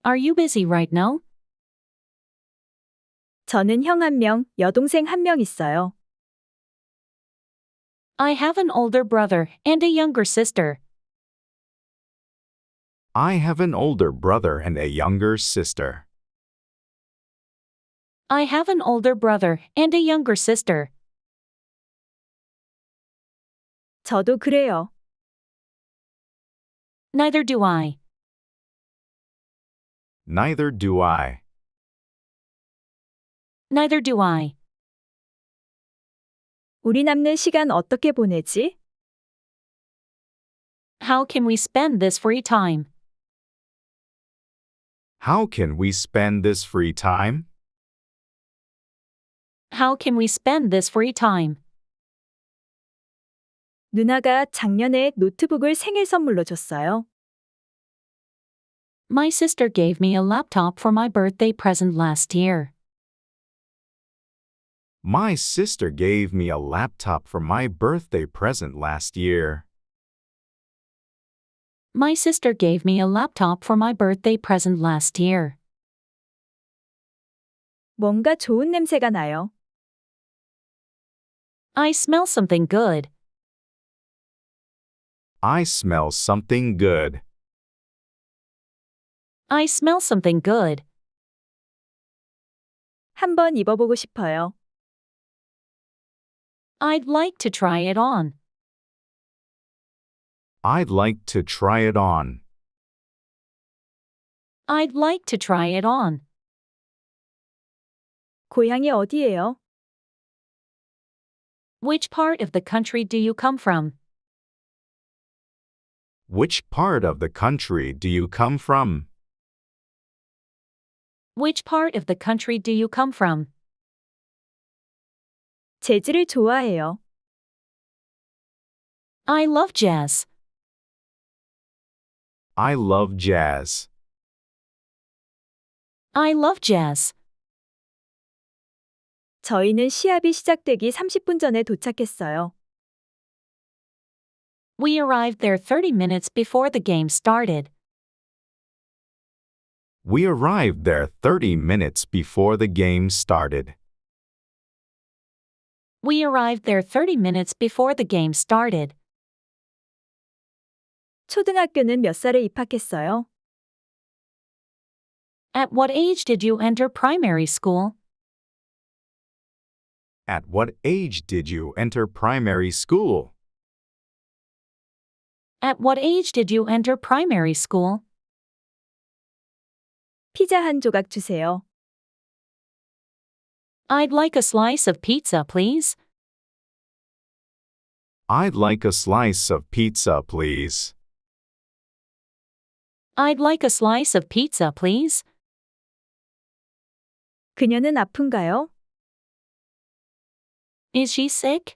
Are you busy right now? 저는 형 한 명, 여동생 한 명 있어요. I have an older brother and a younger sister. I have an older brother and a younger sister. I have an older brother and a younger sister. 저도 그래요. Neither do I. Neither do I. Neither do I. 우리 남는 시간 어떻게 보내지? How can we spend this free time? How can we spend this free time? How can we spend this free time? 누나가 작년에 노트북을 생일 선물로 줬어요. My sister gave me a laptop for my birthday present last year. My sister gave me a laptop for my birthday present last year. My sister gave me a laptop for my birthday present last year. 뭔가 좋은 냄새가 나요. I smell something good. I smell something good. I smell something good. 한번 입어보고 싶어요. I'd like to try it on. I'd like to try it on. I'd like to try it on. 고향이 어디예요? Which part of the country do you come from? Which part of the country do you come from? Which part of the country do you come from? 재즈를 좋아해요. I love jazz. I love jazz. I love jazz. 저희는 시합이 시작되기 30분 전에 도착했어요. We arrived there 30 minutes before the game started. We arrived there 30 minutes before the game started. We arrived there 30 minutes before the game started. 초등학교는 몇 살에 입학했어요? At what age did you enter primary school? At what age did you enter primary school? At what age did you enter primary school? 피자 한 조각 주세요. I'd like a slice of pizza, please. I'd like a slice of pizza, please. I'd like a slice of pizza, please. 그녀는 아픈가요? Is she sick?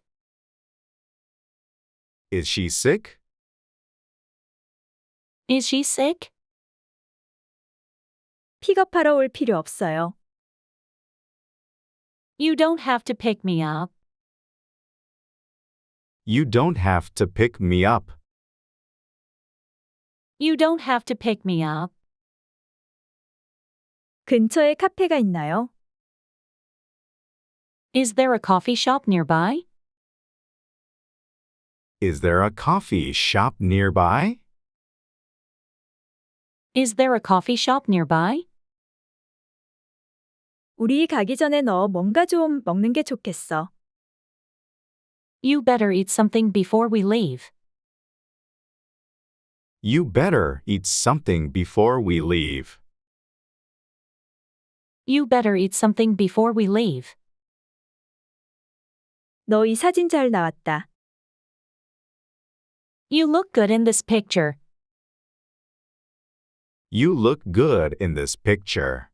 Is she sick? Is she sick? 픽업하러 올 필요 없어요. You don't have to pick me up. You don't have to pick me up. You don't have to pick me up. 근처에 카페가 있나요? Is there a coffee shop nearby? Is there a coffee shop nearby? Is there a coffee shop nearby? 우리 가기 전에 너 뭔가 좀 먹는 게 좋겠어. You better eat something before we leave. You better eat something before we leave. You better eat something before we leave. 너 이 사진 잘 나왔다. You look good in this picture. You look good in this picture.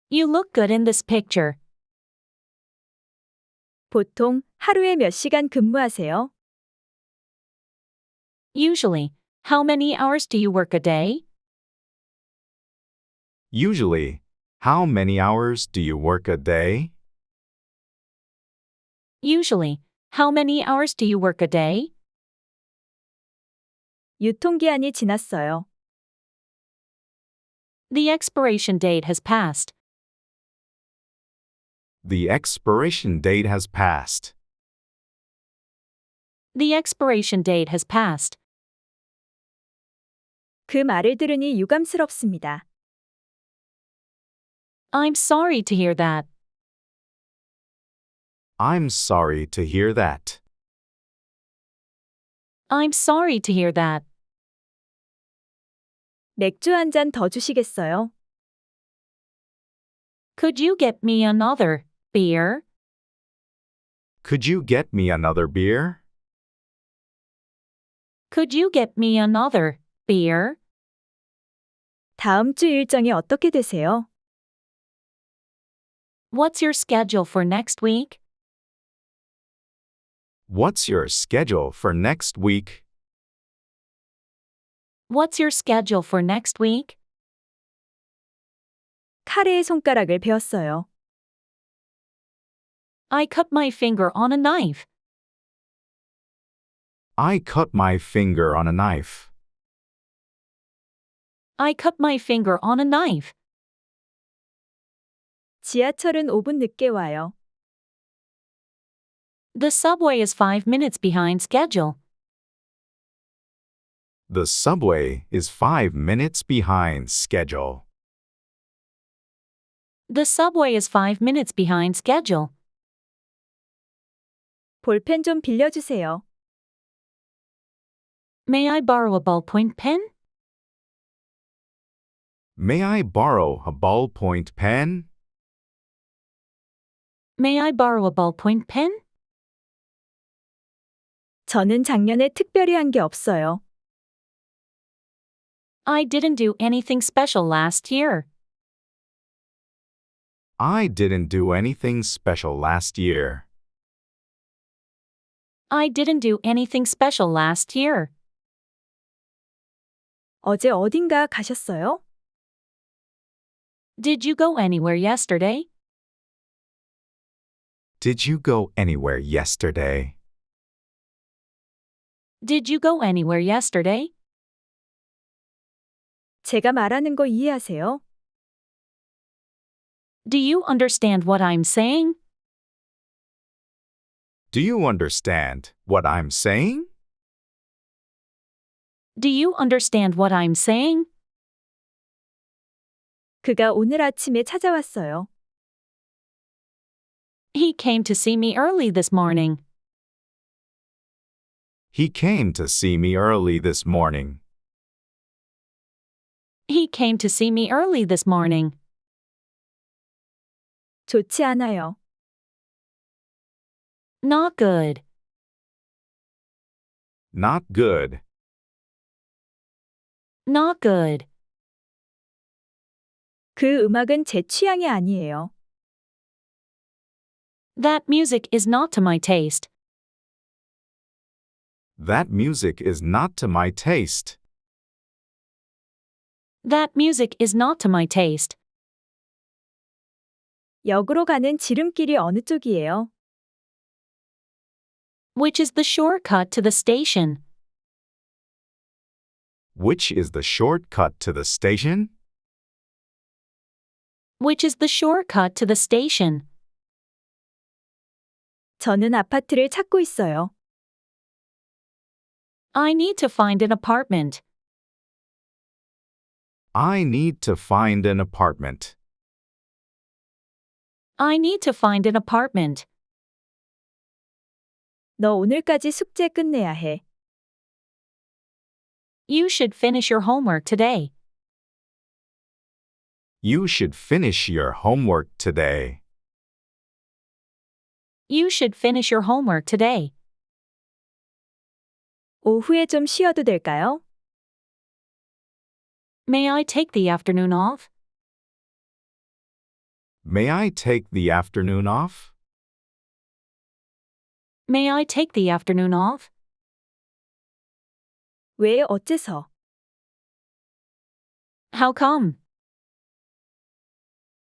You look good in this picture. 보통 하루에 몇 시간 근무하세요? Usually, how many hours do you work a day? Usually, how many hours do you work a day? Usually, how many hours do you work a day? 유통기한이 지났어요. The expiration date has passed. The expiration date has passed. The expiration date has passed. 그 말을 들으니 유감스럽습니다. I'm sorry to hear that. I'm sorry to hear that. I'm sorry to hear that. 맥주 한 잔 더 주시겠어요? Could you get me another beer? Could you get me another beer? Could you get me another beer? 다음 주 일정이 어떻게 되세요? What's your schedule for next week? What's your schedule for next week? What's your schedule for next week? 카레의 손가락을 베었어요. I cut my finger on a knife. I cut my finger on a knife. I cut my finger on a knife. 지하철은 5분 늦게 와요. The subway is 5 minutes behind schedule. The subway is 5 minutes behind schedule. The subway is 5 minutes behind schedule. 볼펜 좀 빌려주세요. May I borrow a ballpoint pen? May I borrow a ballpoint pen? May I borrow a ballpoint pen? 저는 작년에 특별히 한 게 없어요. I didn't do anything special last year. I didn't do anything special last year. I didn't do anything special last year. 어제 어딘가 가셨어요? Did you go anywhere yesterday? Did you go anywhere yesterday? Did you go anywhere yesterday? 제가 말하는 거 이해하세요? Do you understand what I'm saying? Do you understand what I'm saying? Do you understand what I'm saying? 그가 오늘 아침에 찾아왔어요. He came to see me early this morning. He came to see me early this morning. He came to see me early this morning. 좋지 않아요. Not good. Not good. Not good. 그 음악은 제 취향이 아니에요. That music is not to my taste. That music is not to my taste. That music is not to my taste. 역으로 가는 지름길이 어느 쪽이에요? Which is the shortcut to the station? Which is the shortcut to the station? Which is the shortcut to the station? 저는 아파트를 찾고 있어요. I need to find an apartment. I need to find an apartment. I need to find an apartment. 너 오늘까지 숙제 끝내야 해. You should finish your homework today. You should finish your homework today. You should finish your homework today. 오후에 좀 쉬어도 될까요? May I take the afternoon off? May I take the afternoon off? May I take the afternoon off? 왜 어째서? How come?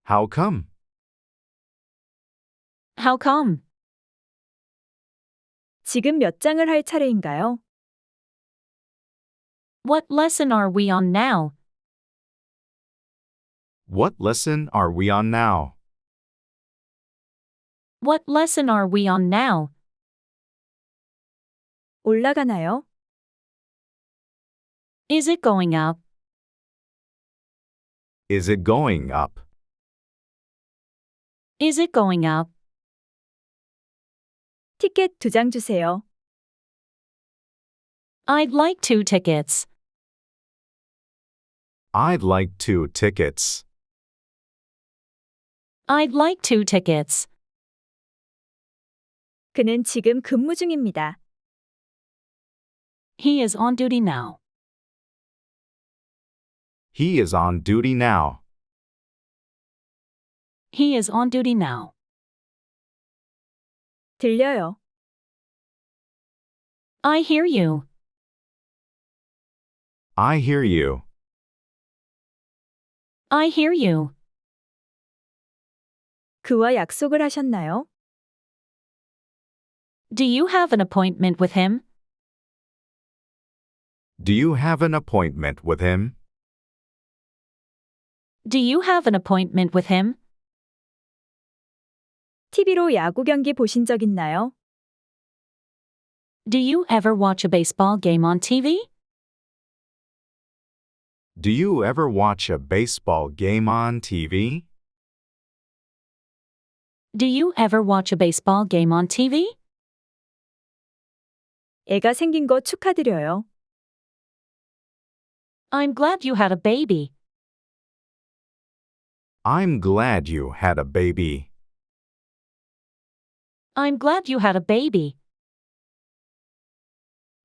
How come? How come? 지금 몇 장을 할 차례인가요? What lesson are we on now? What lesson are we on now? What lesson are we on now? 올라가나요? Is it going up? Is it going up? Is it going up? 티켓 2장 주세요. I'd like 2 tickets. I'd like 2 tickets. I'd like 2 tickets. 그는 지금 근무 중입니다. He is on duty now. He is on duty now. He is on duty now. 들려요. I hear you. I hear you. I hear you. 그와 약속을 하셨나요? Do you have an appointment with him? Do you have an appointment with him? Do you have an appointment with him? TV로 야구 경기 보신 적 있나요? Do you ever watch a baseball game on TV? Do you ever watch a baseball game on TV? Do you ever watch a baseball game on TV? 애가 생긴 거 축하드려요. I'm glad you had a baby. I'm glad you had a baby. I'm glad you had a baby.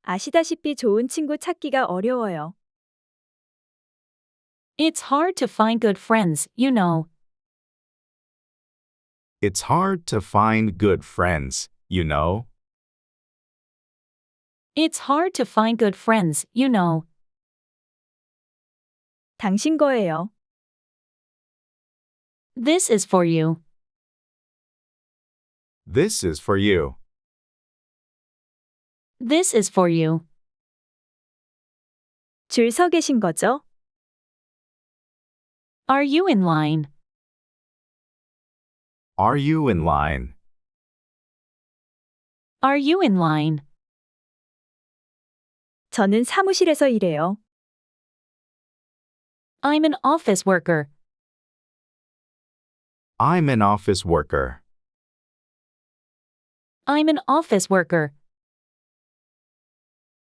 아시다시피 좋은 친구 찾기가 어려워요. It's hard to find good friends, you know. It's hard to find good friends, you know. It's hard to find good friends, you know. 당신 거예요. This is for you. This is for you. This is for you. 줄 서 계신 거죠? Are you in line? Are you in line? Are you in line? 저는 사무실에서 일해요. I'm an office worker. I'm an office worker. I'm an office worker.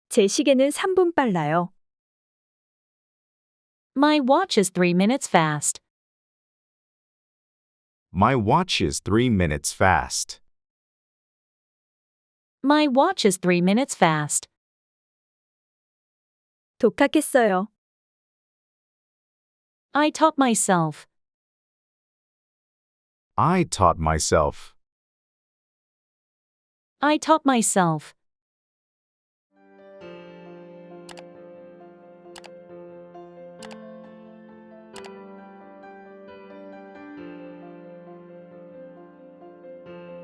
제 시계는 3분 빨라요. My watch is 3 minutes fast. My watch is 3 minutes fast. My watch is 3 minutes fast. 독학했어요. I taught myself. I taught myself. I taught myself.